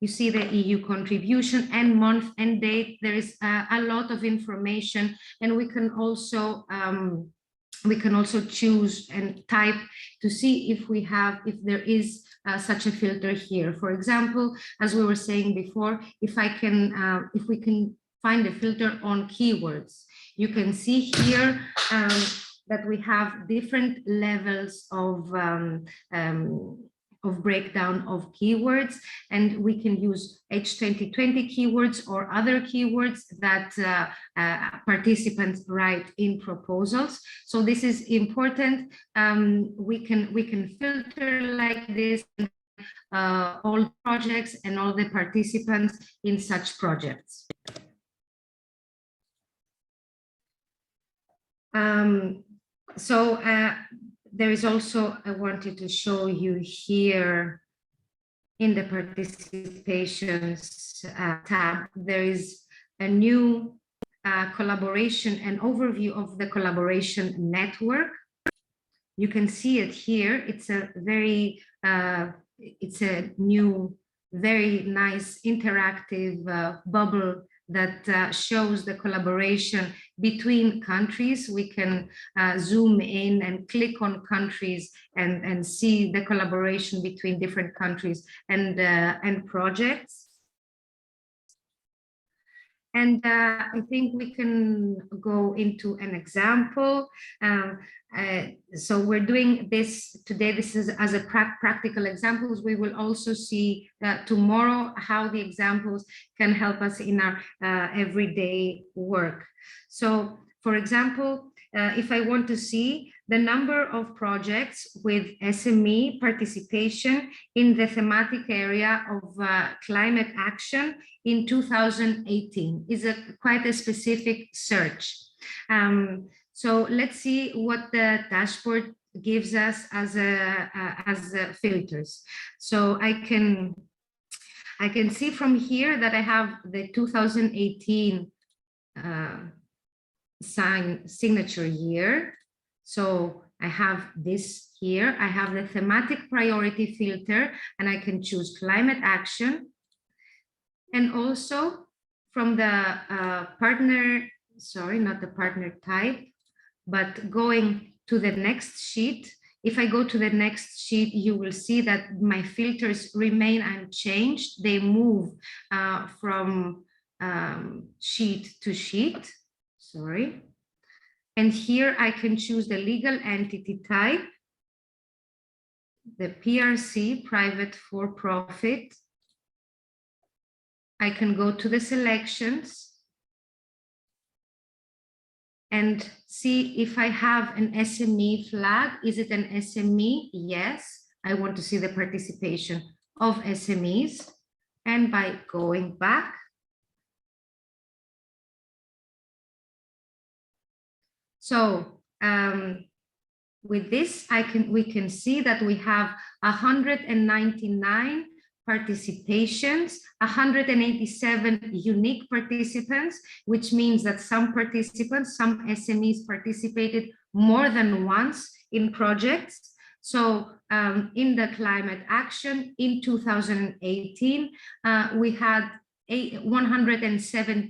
You see the EU contribution and month and date. There is a lot of information, and we can also choose and type to see if there is such a filter here. For example, as we were saying before, if we can find a filter on keywords, you can see here that we have different levels of of breakdown of keywords, and we can use H2020 keywords or other keywords that participants write in proposals. So this is important. We can filter like this all projects and all the participants in such projects. There is also, I wanted to show you here in the participations tab, there is a new collaboration, an overview of the collaboration network. You can see it here. It's a very, it's a new, very nice interactive bubble that shows the collaboration between countries. We can zoom in and click on countries and see the collaboration between different countries and projects. And I think we can go into an example. So we're doing this today. This is as a practical examples. We will also see tomorrow how the examples can help us in our everyday work. So, for example, if I want to see the number of projects with SME participation in the thematic area of climate action in 2018 is quite a specific search. So let's see what the dashboard gives us as filters. So I can see from here that I have the 2018 signature year. So I have this here. I have the thematic priority filter, and I can choose climate action. And also from the partner, sorry, not the partner type, but going to the next sheet. If I go to the next sheet, you will see that my filters remain unchanged. They move from sheet to sheet, sorry. And here I can choose the legal entity type, the PRC, private for-profit. I can go to the selections and see if I have an SME flag. Is it an SME? Yes. I want to see the participation of SMEs. And by going back, so with this, we can see that we have 199 participations, 187 unique participants, which means that some participants, some SMEs participated more than once in projects. So in the climate action in 2018, we had 187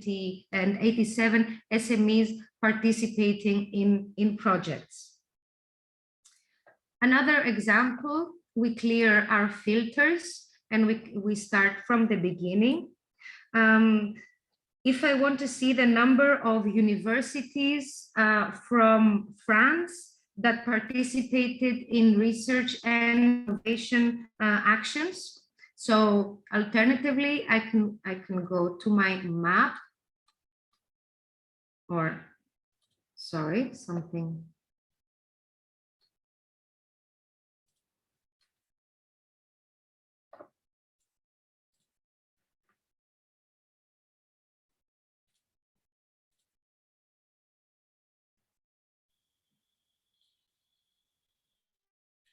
SMEs participating in projects. Another example, we clear our filters and we start from the beginning. If I want to see the number of universities from France that participated in research and innovation actions, so alternatively, I can go to my map, or sorry, something.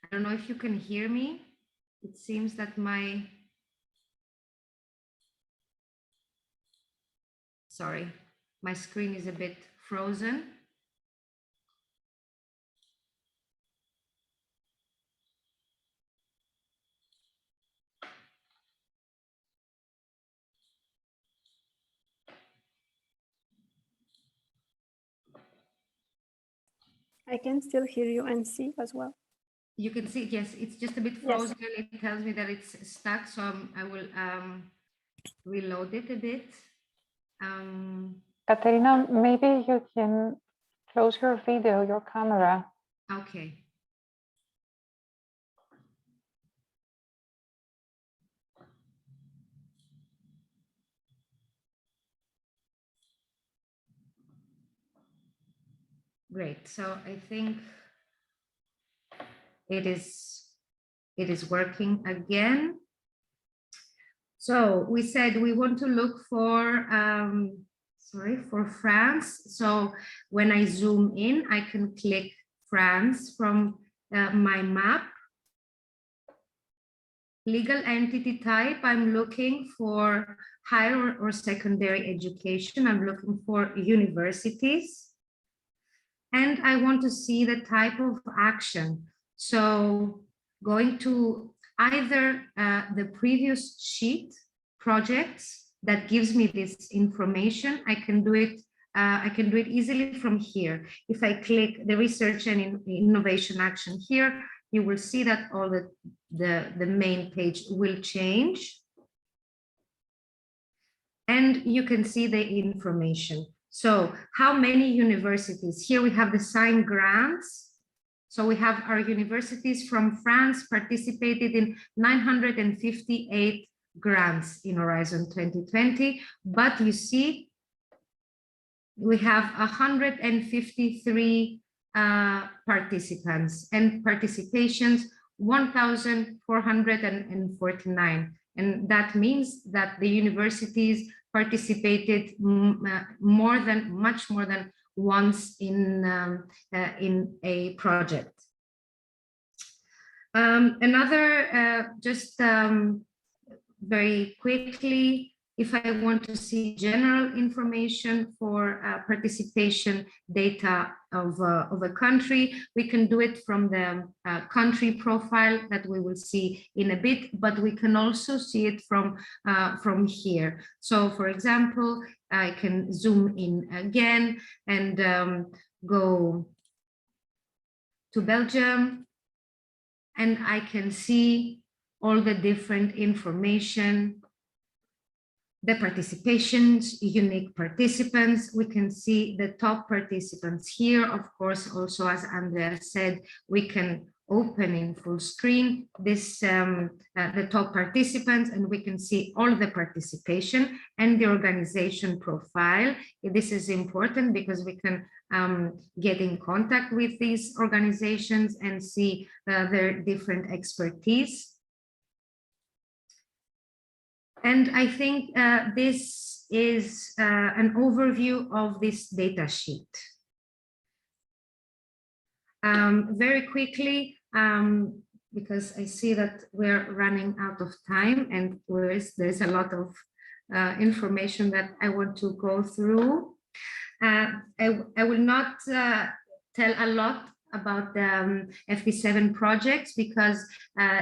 I don't know if you can hear me. It seems that my, sorry, my screen is a bit frozen. I can still hear you and see as well. You can see, yes, it's just a bit frozen. Yes. It tells me that it's stuck, so I will reload it a bit. Katerina, maybe you can close your video, your camera. Okay. Great. So I think it is working again. So we said we want to look for for France. So when I zoom in, I can click France from my map. Legal entity type, I'm looking for higher or secondary education. I'm looking for universities. And I want to see the type of action. So going to either the previous sheet projects that gives me this information. I can do it easily from here. If I click the research and innovation action here, you will see that all the main page will change. And you can see the information. So how many universities? Here we have the signed grants. So we have our universities from France participated in 958 grants in Horizon 2020. But you see, we have 153 participants and participations, 1,449. And that means that the universities participated much more than once in a project. Very quickly, if I want to see general information for participation data of a country, we can do it from the country profile that we will see in a bit, but we can also see it from here. So for example, I can zoom in again and go to Belgium, and I can see all the different information, the participations, unique participants. We can see the top participants here. Of course, also, as Andrea said, we can open in full screen this the top participants, and we can see all the participation and the organization profile. This is important because we can get in contact with these organizations and see their different expertise. And I think this is an overview of this data sheet. Very quickly, because I see that we're running out of time and there's a lot of information that I want to go through. I will not tell a lot about the FP7 projects because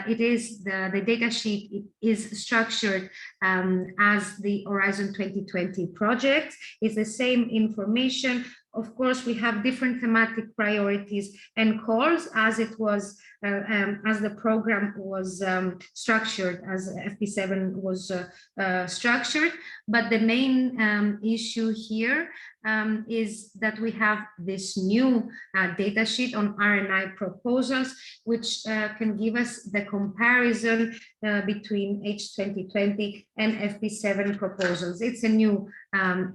it is the data sheet. It is structured as the Horizon 2020 project. It's the same information. Of course, we have different thematic priorities and calls as it was, as the program was structured, as FP7 was structured. But the main issue here is that we have this new data sheet on R&I proposals, which can give us the comparison between H2020 and FP7 proposals. It's a new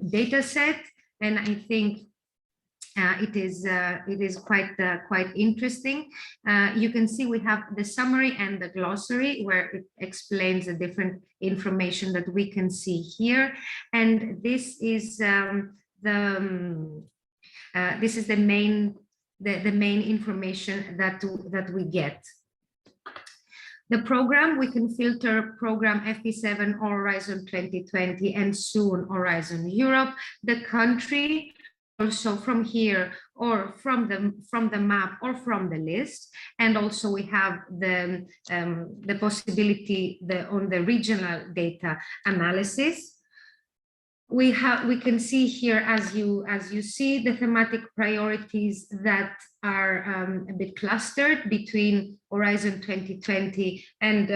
data set, and I think it is quite interesting. You can see we have the summary and the glossary where it explains the different information that we can see here, and this is the main information that we get. The program, we can filter program FP7 or Horizon 2020 and soon Horizon Europe. The country, also from here or from the map or from the list, and also we have the possibility on the regional data analysis. We can see here, as you see, the thematic priorities that are a bit clustered between Horizon 2020 and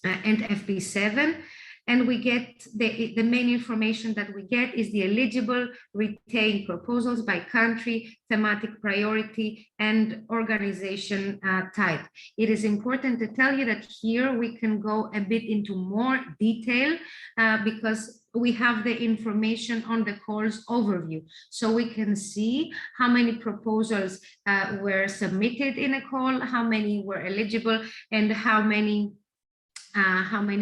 FP7. And we get the main information that we get is the eligible retained proposals by country, thematic priority, and organization type. It is important to tell you that here we can go a bit into more detail because we have the information on the calls overview. So we can see how many proposals were submitted in a call, how many were eligible, and how many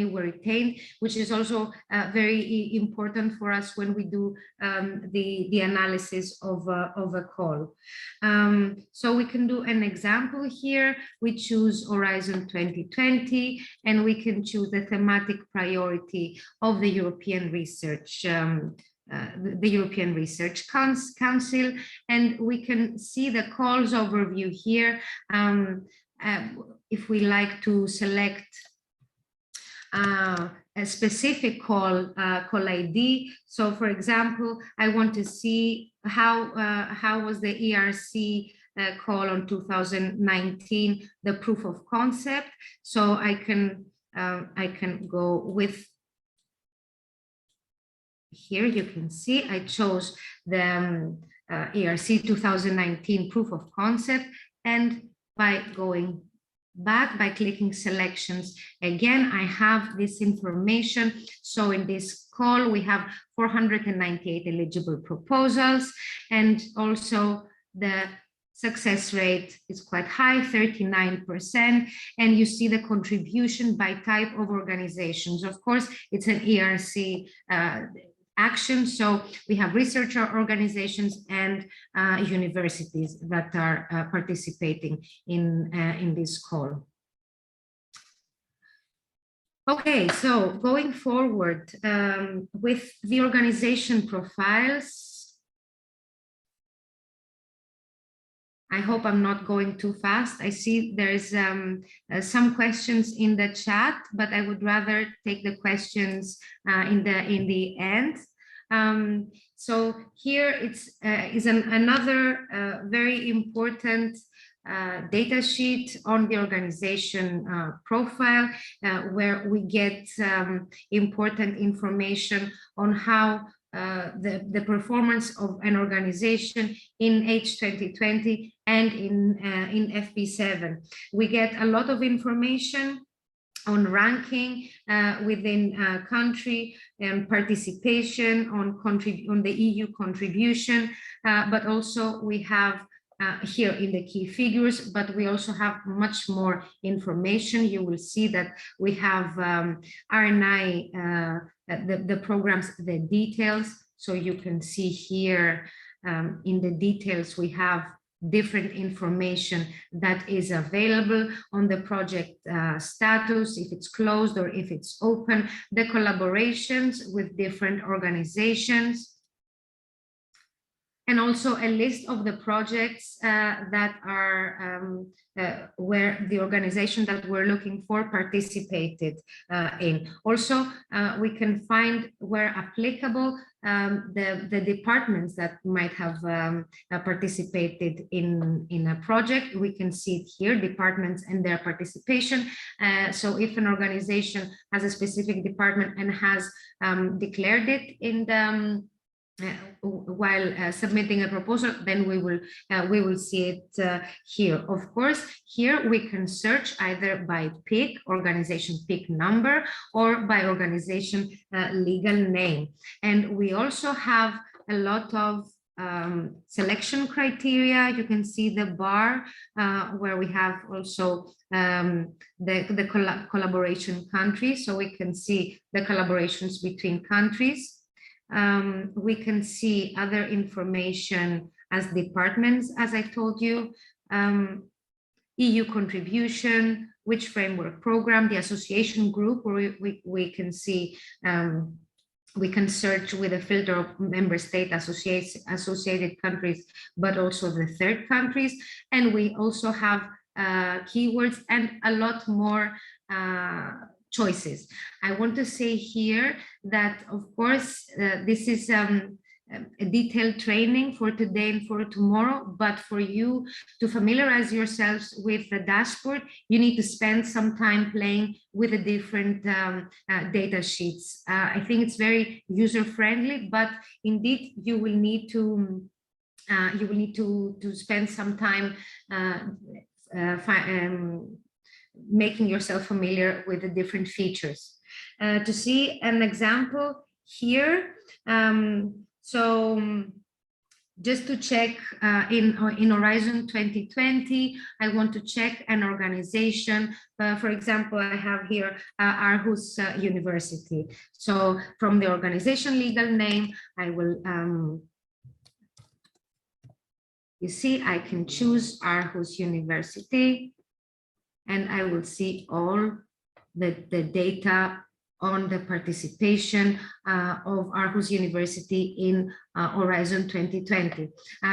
were retained, which is also very important for us when we do the analysis of a call. So we can do an example here. We choose Horizon 2020, and we can choose the thematic priority of the European Research Council, and we can see the calls overview here. If we like to select a specific call ID. So, for example, I want to see how was the ERC call on 2019, the proof of concept. So I can go with. Here you can see I chose the ERC 2019 proof of concept, and by going back, by clicking selections, again, I have this information. So in this call, we have 498 eligible proposals, and also the success rate is quite high, 39%, and you see the contribution by type of organizations. Of course, it's an ERC action, so we have researcher organizations and universities that are participating in this call. Okay, so going forward with the organization profiles, I hope I'm not going too fast. I see there's some questions in the chat, but I would rather take the questions in the end. So here is another very important data sheet on the organization profile, where we get important information on how the performance of an organization in H2020 and in FP7. We get a lot of information on ranking within country and participation, on the EU contribution, but also we have here in the key figures, but we also have much more information. You will see that we have R&I, the programs, the details. So you can see here in the details, we have different information that is available on the project status, if it's closed or if it's open, the collaborations with different organizations, and also a list of the projects that are where the organization that we're looking for participated in. Also, we can find, where applicable, the departments that might have participated in a project. We can see it here, departments and their participation. So if an organization has a specific department and has declared it in the while submitting a proposal, then we will see it here. Of course, here we can search either by PIC, organization PIC number, or by organization legal name. And we also have a lot of selection criteria. You can see the bar where we have also the collaboration countries, so we can see the collaborations between countries. We can see other information as departments, as I told you, EU contribution, which framework program, the association group, where we can see, we can search with a filter of member state associated countries, but also the third countries. And we also have keywords and a lot more choices. I want to say here that, of course, this is a detailed training for today and for tomorrow, but for you to familiarize yourselves with the dashboard, you need to spend some time playing with the different data sheets. I think it's very user-friendly, but indeed you will need to spend some time making yourself familiar with the different features. To see an example here, just to check in Horizon 2020, I want to check an organization. For example, I have here Aarhus University. So from the organization legal name, I will, you see, I can choose Aarhus University, and I will see all the data on the participation of Aarhus University in Horizon 2020.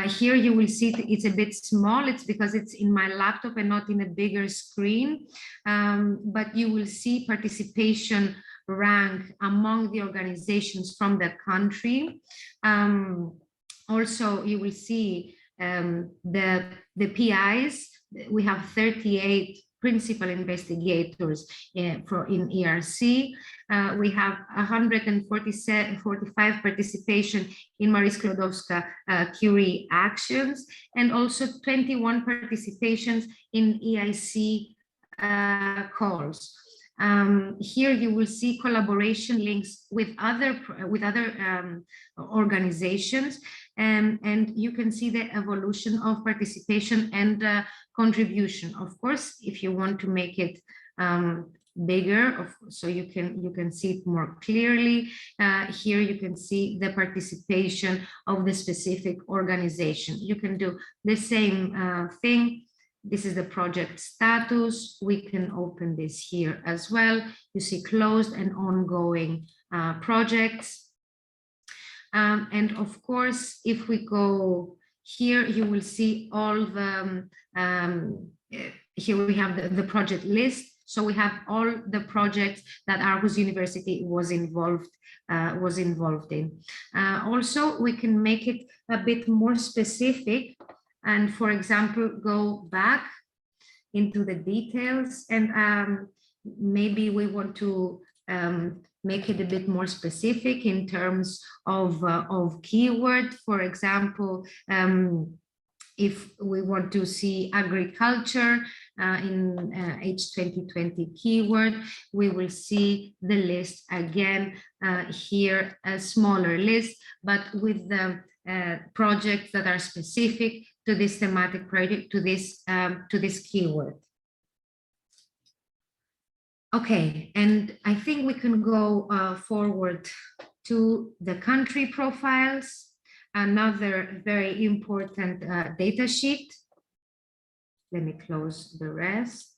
Here you will see it's a bit small. It's because it's in my laptop and not in a bigger screen, but you will see participation rank among the organizations from the country. Also, you will see the PIs. We have 38 principal investigators in ERC. We have 145 participation in Marie Sklodowska-Curie actions, and also 21 participations in EIC calls. Here you will see collaboration links with other organizations, and you can see the evolution of participation and contribution. Of course, if you want to make it bigger, so you can see it more clearly. Here you can see the participation of the specific organization. You can do the same thing. This is the project status. We can open this here as well. You see closed and ongoing projects. And of course, if we go here, you will see all the, here we have the project list. So we have all the projects that Aarhus University was involved in. Also, we can make it a bit more specific, and for example, go back into the details, and maybe we want to make it a bit more specific in terms of keyword. For example, if we want to see agriculture in H2020 keyword, we will see the list again here, a smaller list, but with the projects that are specific to this thematic project, to this keyword. Okay, and I think we can go forward to the country profiles, another very important data sheet. Let me close the rest.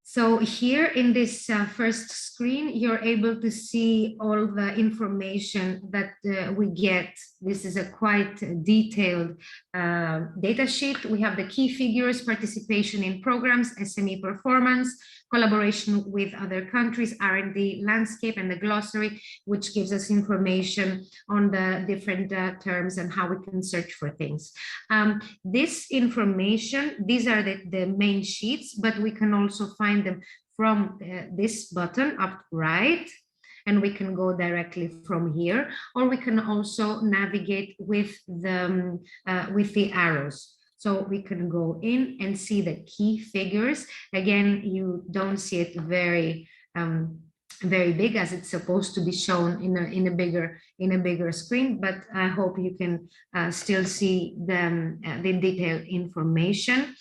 So here in this first screen, you're able to see all the information that we get. This is a quite detailed data sheet. We have the key figures, participation in programs, SME performance, collaboration with other countries, R&D landscape, and the glossary, which gives us information on the different terms and how we can search for things. This information, these are the main sheets, but we can also find them from this button up right, and we can go directly from here, or we can also navigate with the arrows. So we can go in and see the key figures. Again, you don't see it very big, as it's supposed to be shown in a bigger screen, but I hope you can still see the detailed information.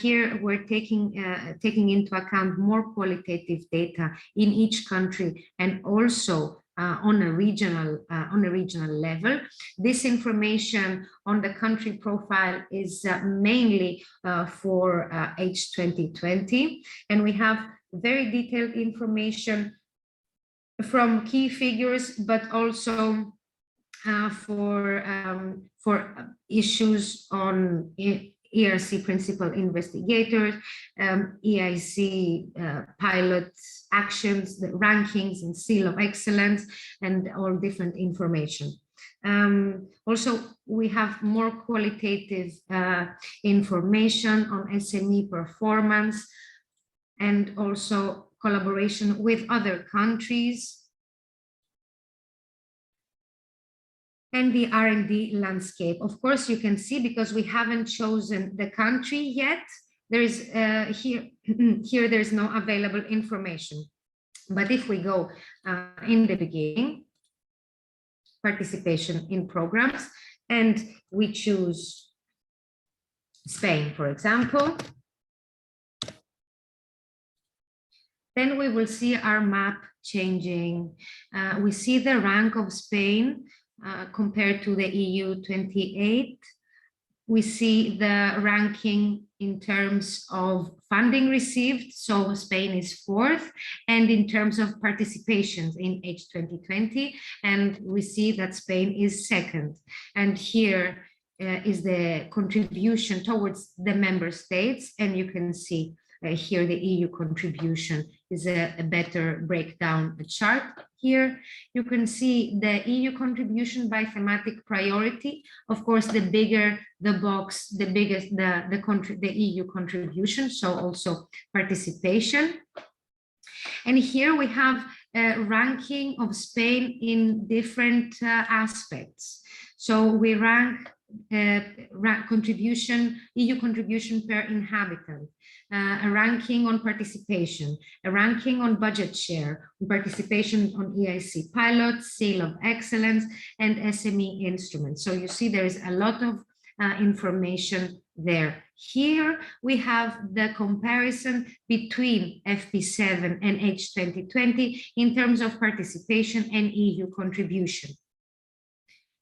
Here we're taking into account more qualitative data in each country, and also on a regional level. This information on the country profile is mainly for H2020, and we have very detailed information from key figures, but also for issues on ERC principal investigators, EIC pilots, actions, the rankings and seal of excellence, and all different information. Also, we have more qualitative information on SME performance and also collaboration with other countries, and the R&D landscape. Of course, you can see, because we haven't chosen the country yet, there is here there's no available information. But if we go in the beginning, participation in programs, and we choose Spain, for example, then we will see our map changing. We see the rank of Spain compared to the EU 28. We see the ranking in terms of funding received, so Spain is 4th, and in terms of participations in H2020, and we see that Spain is 2nd. And here is the contribution towards the member states, and you can see here the EU contribution is a better breakdown chart. Here you can see the EU contribution by thematic priority. Of course, the bigger the box, the biggest the EU contribution, so also participation. And here we have a ranking of Spain in different aspects. So we rank contribution, EU contribution per inhabitant, a ranking on participation, a ranking on budget share, participation on EIC pilots, seal of excellence, and SME instruments. So you see there is a lot of information there. Here we have the comparison between FP7 and H2020 in terms of participation and EU contribution.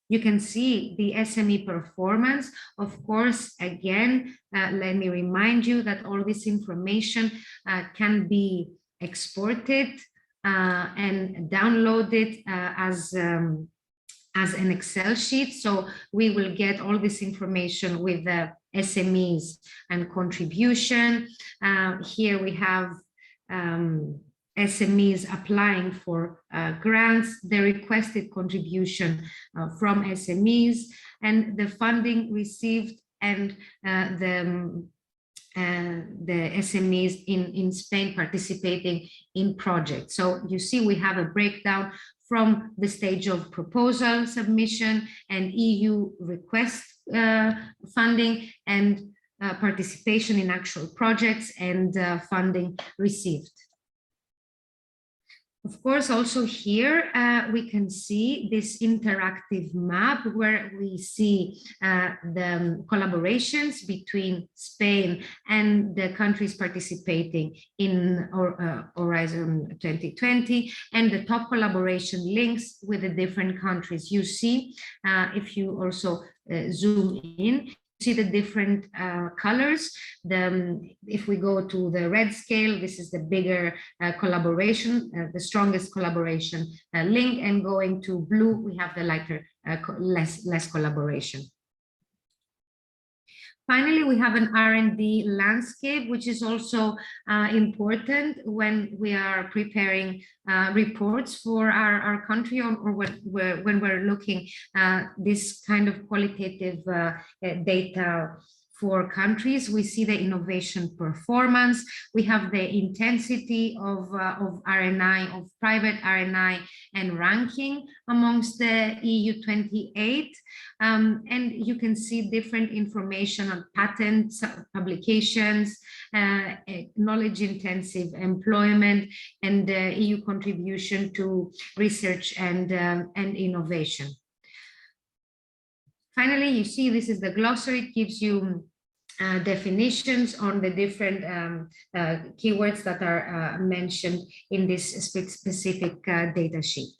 You can see the SME performance. Of course, again, let me remind you that all this information can be exported and downloaded as an Excel sheet. So we will get all this information with the SMEs and contribution. Here we have SMEs applying for grants, the requested contribution from SMEs, and the funding received, and the SMEs in Spain participating in projects. So you see we have a breakdown from the stage of proposal submission and EU request funding, and participation in actual projects, and funding received. Of course, also here we can see this interactive map where we see the collaborations between Spain and the countries participating in Horizon 2020, and the top collaboration links with the different countries. You see, if you also zoom in, see the different colors. If we go to the red scale, this is the bigger collaboration, the strongest collaboration link, and going to blue, we have the lighter, less collaboration. Finally, we have an R&D landscape, which is also important when we are preparing reports for our country, or when we're looking this kind of qualitative data for countries. We see the innovation performance, we have the intensity of RNI, of private RNI, and ranking amongst the EU 28. And you can see different information on patents, publications, knowledge-intensive employment, and EU contribution to research and innovation. Finally, you see this is the glossary. It gives you definitions on the different keywords that are mentioned in this specific data sheet.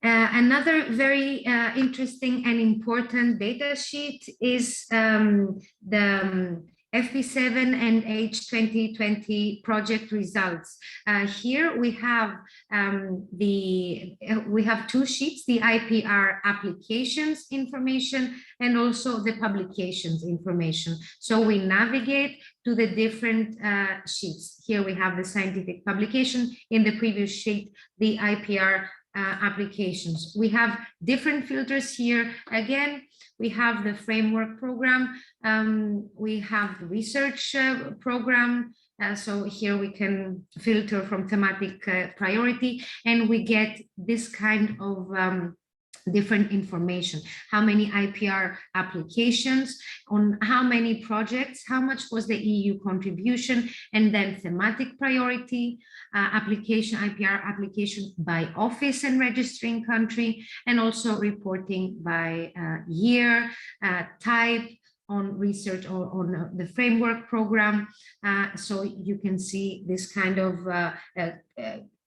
Another very interesting and important data sheet is the FP7 and H2020 project results. Here we have we have two sheets: the IPR applications information and also the publications information. So we navigate to the different sheets. Here we have the scientific publication. In the previous sheet, the IPR applications. We have different filters here. Again, we have the framework program. We have the research program. So here we can filter from thematic priority, and we get this kind of different information. How many IPR applications, on how many projects, how much was the EU contribution, and then thematic priority, application, IPR application by office and registering country, and also reporting by year, type, on research or on the framework program. So you can see this kind of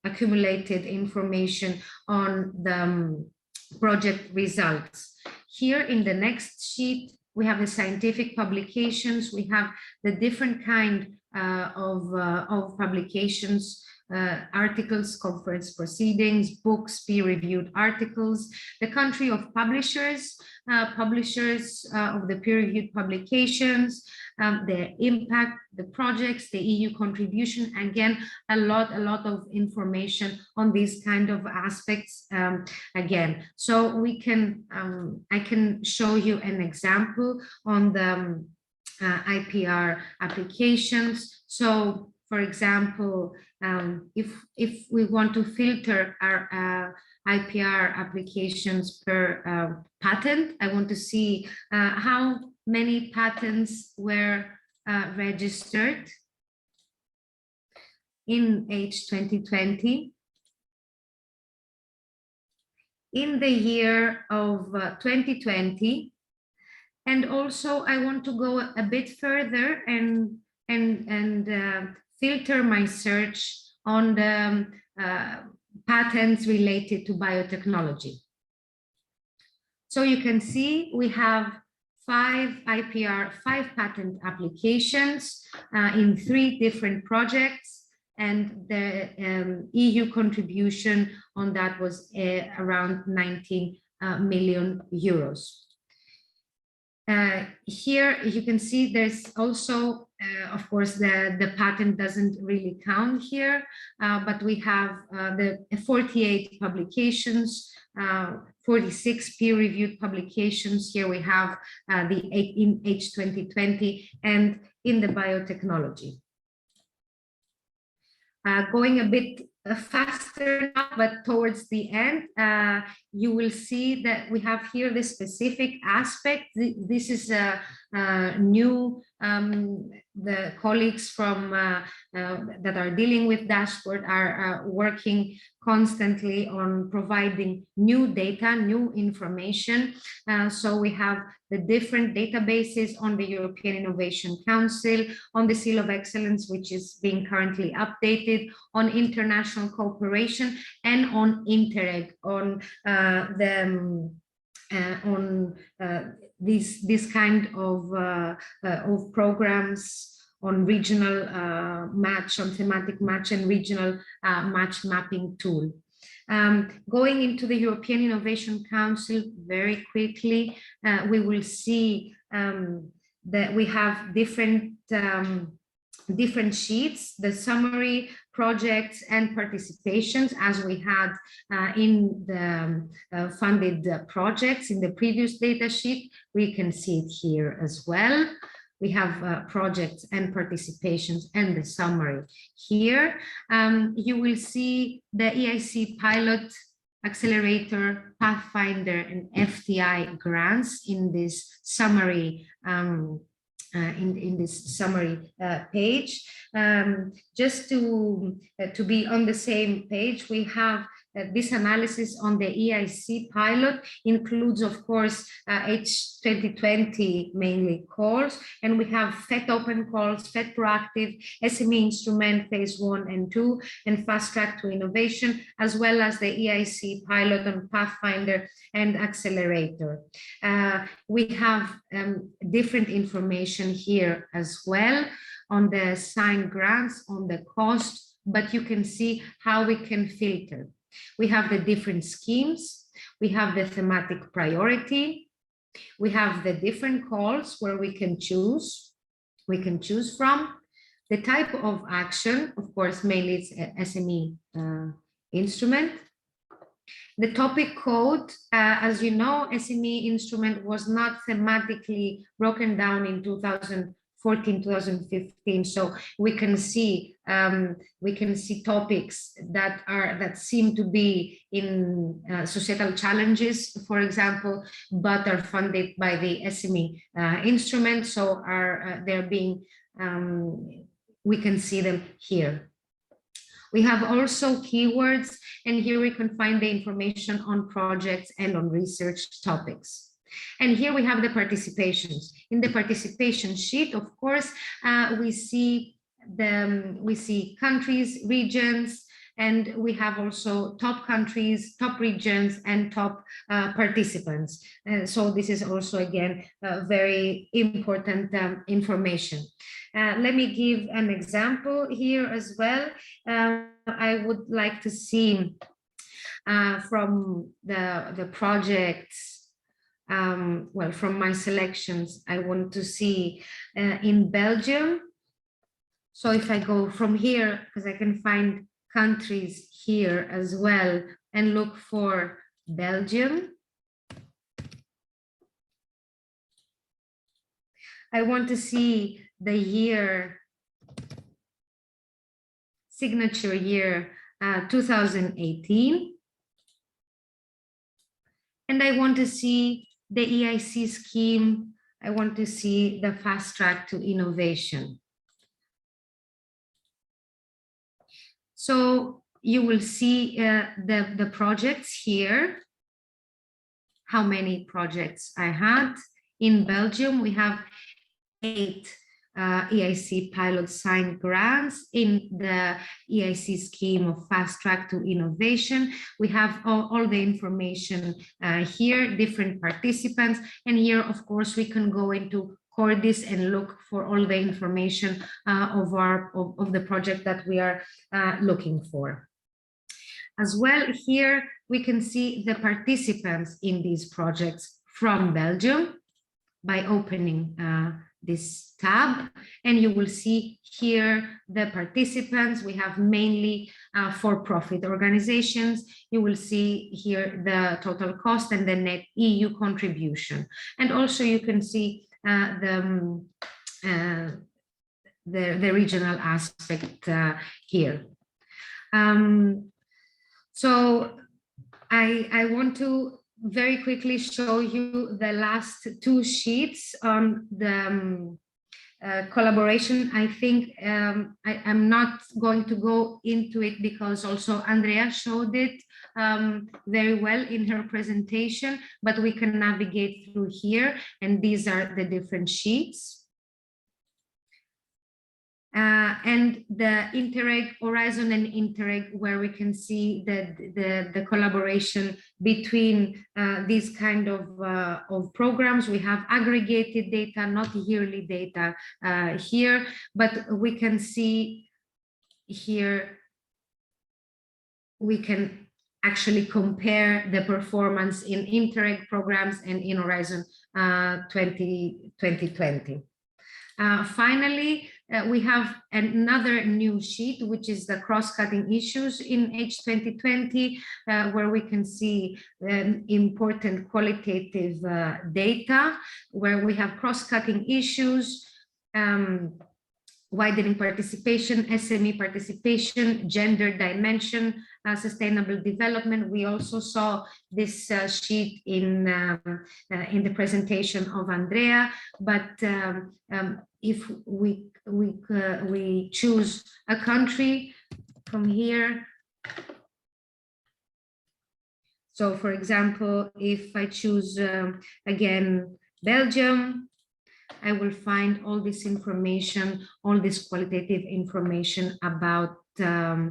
accumulated information on the project results. Here in the next sheet, we have the scientific publications. We have the different kind of publications, articles, conference proceedings, books, peer-reviewed articles, the country of publishers, publishers of the peer-reviewed publications, their impact, the projects, the EU contribution. Again, a lot of information on these kind of aspects. Again, so we can, I can show you an example on the IPR applications. So, for example, if we want to filter our IPR applications per patent, I want to see how many patents were registered in H2020 in the year of 2020. And also I want to go a bit further and filter my search on the patents related to biotechnology. So you can see we have 5 patent applications in 3 different projects, and the EU contribution on that was around 19 million euros. Here you can see there's also, of course, the patent doesn't really count here, but we have the 48 publications, 46 peer-reviewed publications. Here we have the in H2020 and in the biotechnology. Going a bit faster now, but towards the end, you will see that we have here the specific aspect. This is a new, the colleagues from that are dealing with dashboard are working constantly on providing new data, new information. So we have the different databases on the European Innovation Council, on the Seal of Excellence, which is being currently updated, on international cooperation, and on Interreg, on this kind of programs on regional match, on thematic match and regional match mapping tool. Going into the European Innovation Council very quickly, we will see that we have different sheets, the summary, projects, and participations, as we had in the funded projects in the previous data sheet. We can see it here as well. We have projects and participations and the summary here. You will see the EIC pilot, accelerator, Pathfinder, and FTI grants in this summary in this summary page. Just to be on the same page, we have this analysis on the EIC pilot includes, of course, H2020 mainly calls, and we have FET open calls, FET proactive, SME instrument phase 1 and 2, and fast track to innovation, as well as the EIC pilot on Pathfinder and Accelerator. We have different information here as well on the signed grants, on the cost, but you can see how we can filter. We have the different schemes, we have the thematic priority, we have the different calls where we can choose from, the type of action, of course, mainly it's SME instrument. The topic code, as you know, SME instrument was not thematically broken down in 2014, 2015. So we can see topics that seem to be in societal challenges, for example, but are funded by the SME instrument. So they're being we can see them here. We have also keywords, and here we can find the information on projects and on research topics. And here we have the participations. In the participation sheet, of course, we see countries, regions, and we have also top countries, top regions, and top participants. So this is also, again, very important information. Let me give an example here as well. I would like to see from the projects, well, from my selections, I want to see in Belgium. So if I go from here, because I can find countries here as well, and look for Belgium. I want to see the year, signature year 2018. And I want to see the EIC scheme. I want to see the fast track to innovation. So you will see the projects here, how many projects I had. In Belgium, we have 8 EIC pilot signed grants. In the EIC scheme of fast track to innovation, we have all the information here, different participants, and here, of course, we can go into Cordis and look for all the information of the project that we are looking for. As well, here we can see the participants in these projects from Belgium by opening this tab, and you will see here the participants. We have mainly for-profit organizations. You will see here the total cost and the net EU contribution, and also you can see the regional aspect here. So I want to very quickly show you the last 2 sheets on the collaboration. I think I'm not going to go into it because also Andrea showed it very well in her presentation, but we can navigate through here, and these are the different sheets. And the Interreg, Horizon and Interreg, where we can see the collaboration between these kind of programs. We have aggregated data, not yearly data here, but we can see here, we can actually compare the performance in Interreg programs and in Horizon 2020. Finally, we have another new sheet, which is the cross-cutting issues in H2020, where we can see important qualitative data, where we have cross-cutting issues, widening participation, SME participation, gender dimension, sustainable development. We also saw this sheet in the presentation of Andrea, but if we choose a country from here, So for example, if I choose again, Belgium, I will find all this information, all this qualitative information about the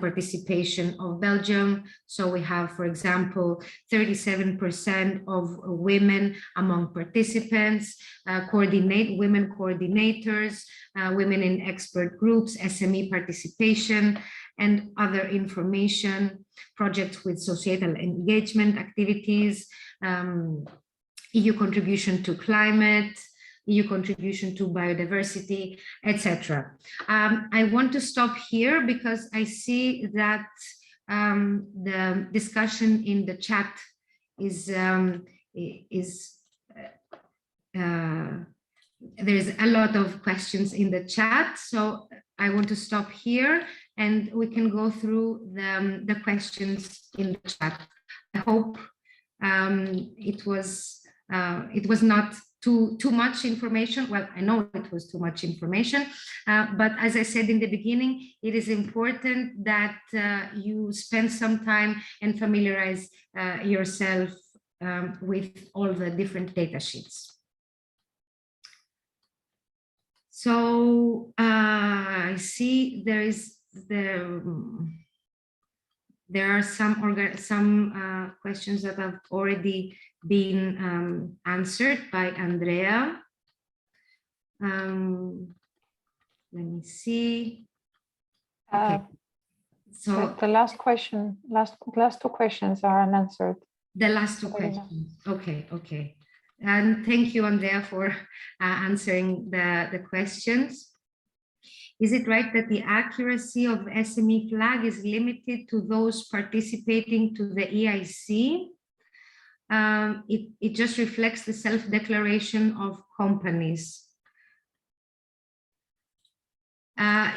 participation of Belgium. So we have, for example, 37% of women among participants, women coordinators, women in expert groups, SME participation, and other information, projects with societal engagement activities, EU contribution to climate, EU contribution to biodiversity, etc. I want to stop here because I see that the discussion in the chat is there's a lot of questions in the chat, so I want to stop here and we can go through the questions in the chat. I hope it was not too much information. Well, I know it was too much information, but as I said in the beginning, it is important that you spend some time and familiarize yourself with all the different data sheets. So I see there are some questions that have already been answered by Andrea. Let me see. Okay. So the last two questions are unanswered. The last two questions. Okay. And thank you, Andrea, for answering the questions. Is it right that the accuracy of SME flag is limited to those participating to the EIC? It just reflects the self-declaration of companies.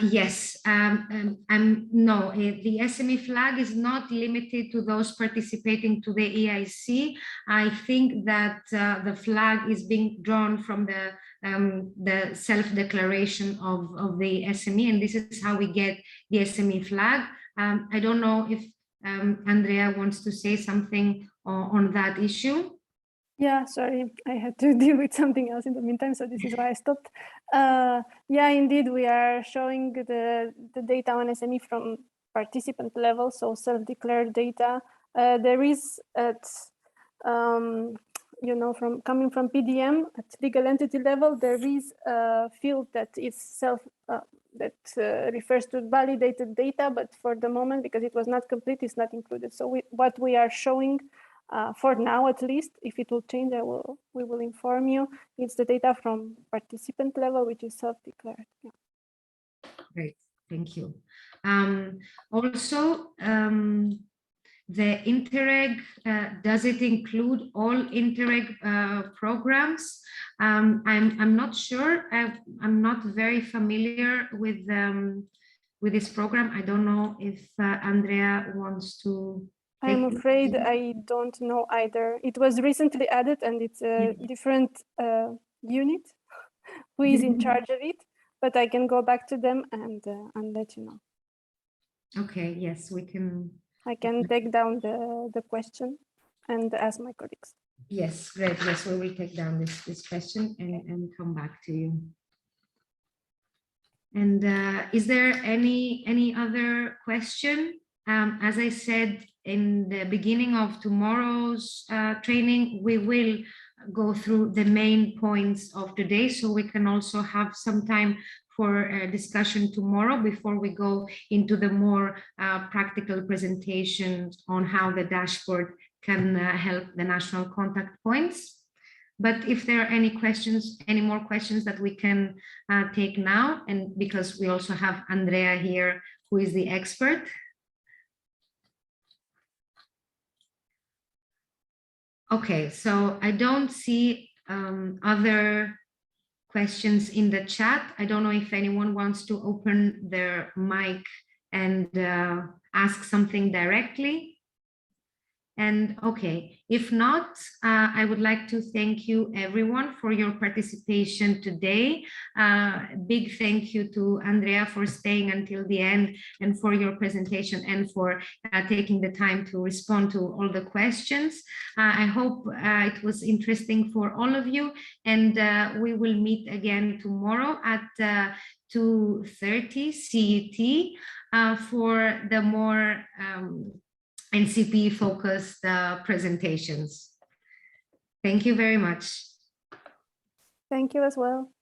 Yes, no, the SME flag is not limited to those participating to the EIC. I think that the flag is being drawn from the self-declaration of the SME, and this is how we get the SME flag. I don't know if Andrea wants to say something on that issue. Yeah, sorry, I had to deal with something else in the meantime, so this is why I stopped. Yeah, indeed, we are showing the data on SME from participant level, so self-declared data. There is at coming from PDM at legal entity level, there is a field that is refers to validated data, but for the moment, because it was not complete, it's not included. So what we are showing for now, at least, if it will change, we will inform you. It's the data from participant level, which is self-declared. Yeah. Great, thank you. Also, the Interreg, does it include all Interreg programs? I'm not sure. I'm not very familiar with this program. I don't know if Andrea wants to. I'm afraid I don't know either. It was recently added and it's a different unit who is in charge of it, but I can go back to them and let you know. Okay, yes, we can. I can take down the question and ask my colleagues. Yes, great. Yes, we will take down this question and come back to you. And is there any other question? As I said in the beginning of tomorrow's training, we will go through the main points of today, so we can also have some time for a discussion tomorrow before we go into the more practical presentations on how the dashboard can help the national contact points. But if there are any questions, any more questions that we can take now, and because we also have Andrea here, who is the expert. Okay, so I don't see other questions in the chat. I don't know if anyone wants to open their mic and ask something directly. And okay, if not, I would like to thank you everyone for your participation today. Big thank you to Andrea for staying until the end and for your presentation and for taking the time to respond to all the questions. I hope it was interesting for all of you, and we will meet again tomorrow at 2:30 CET for the more NCP focused presentations. Thank you very much. Thank you as well.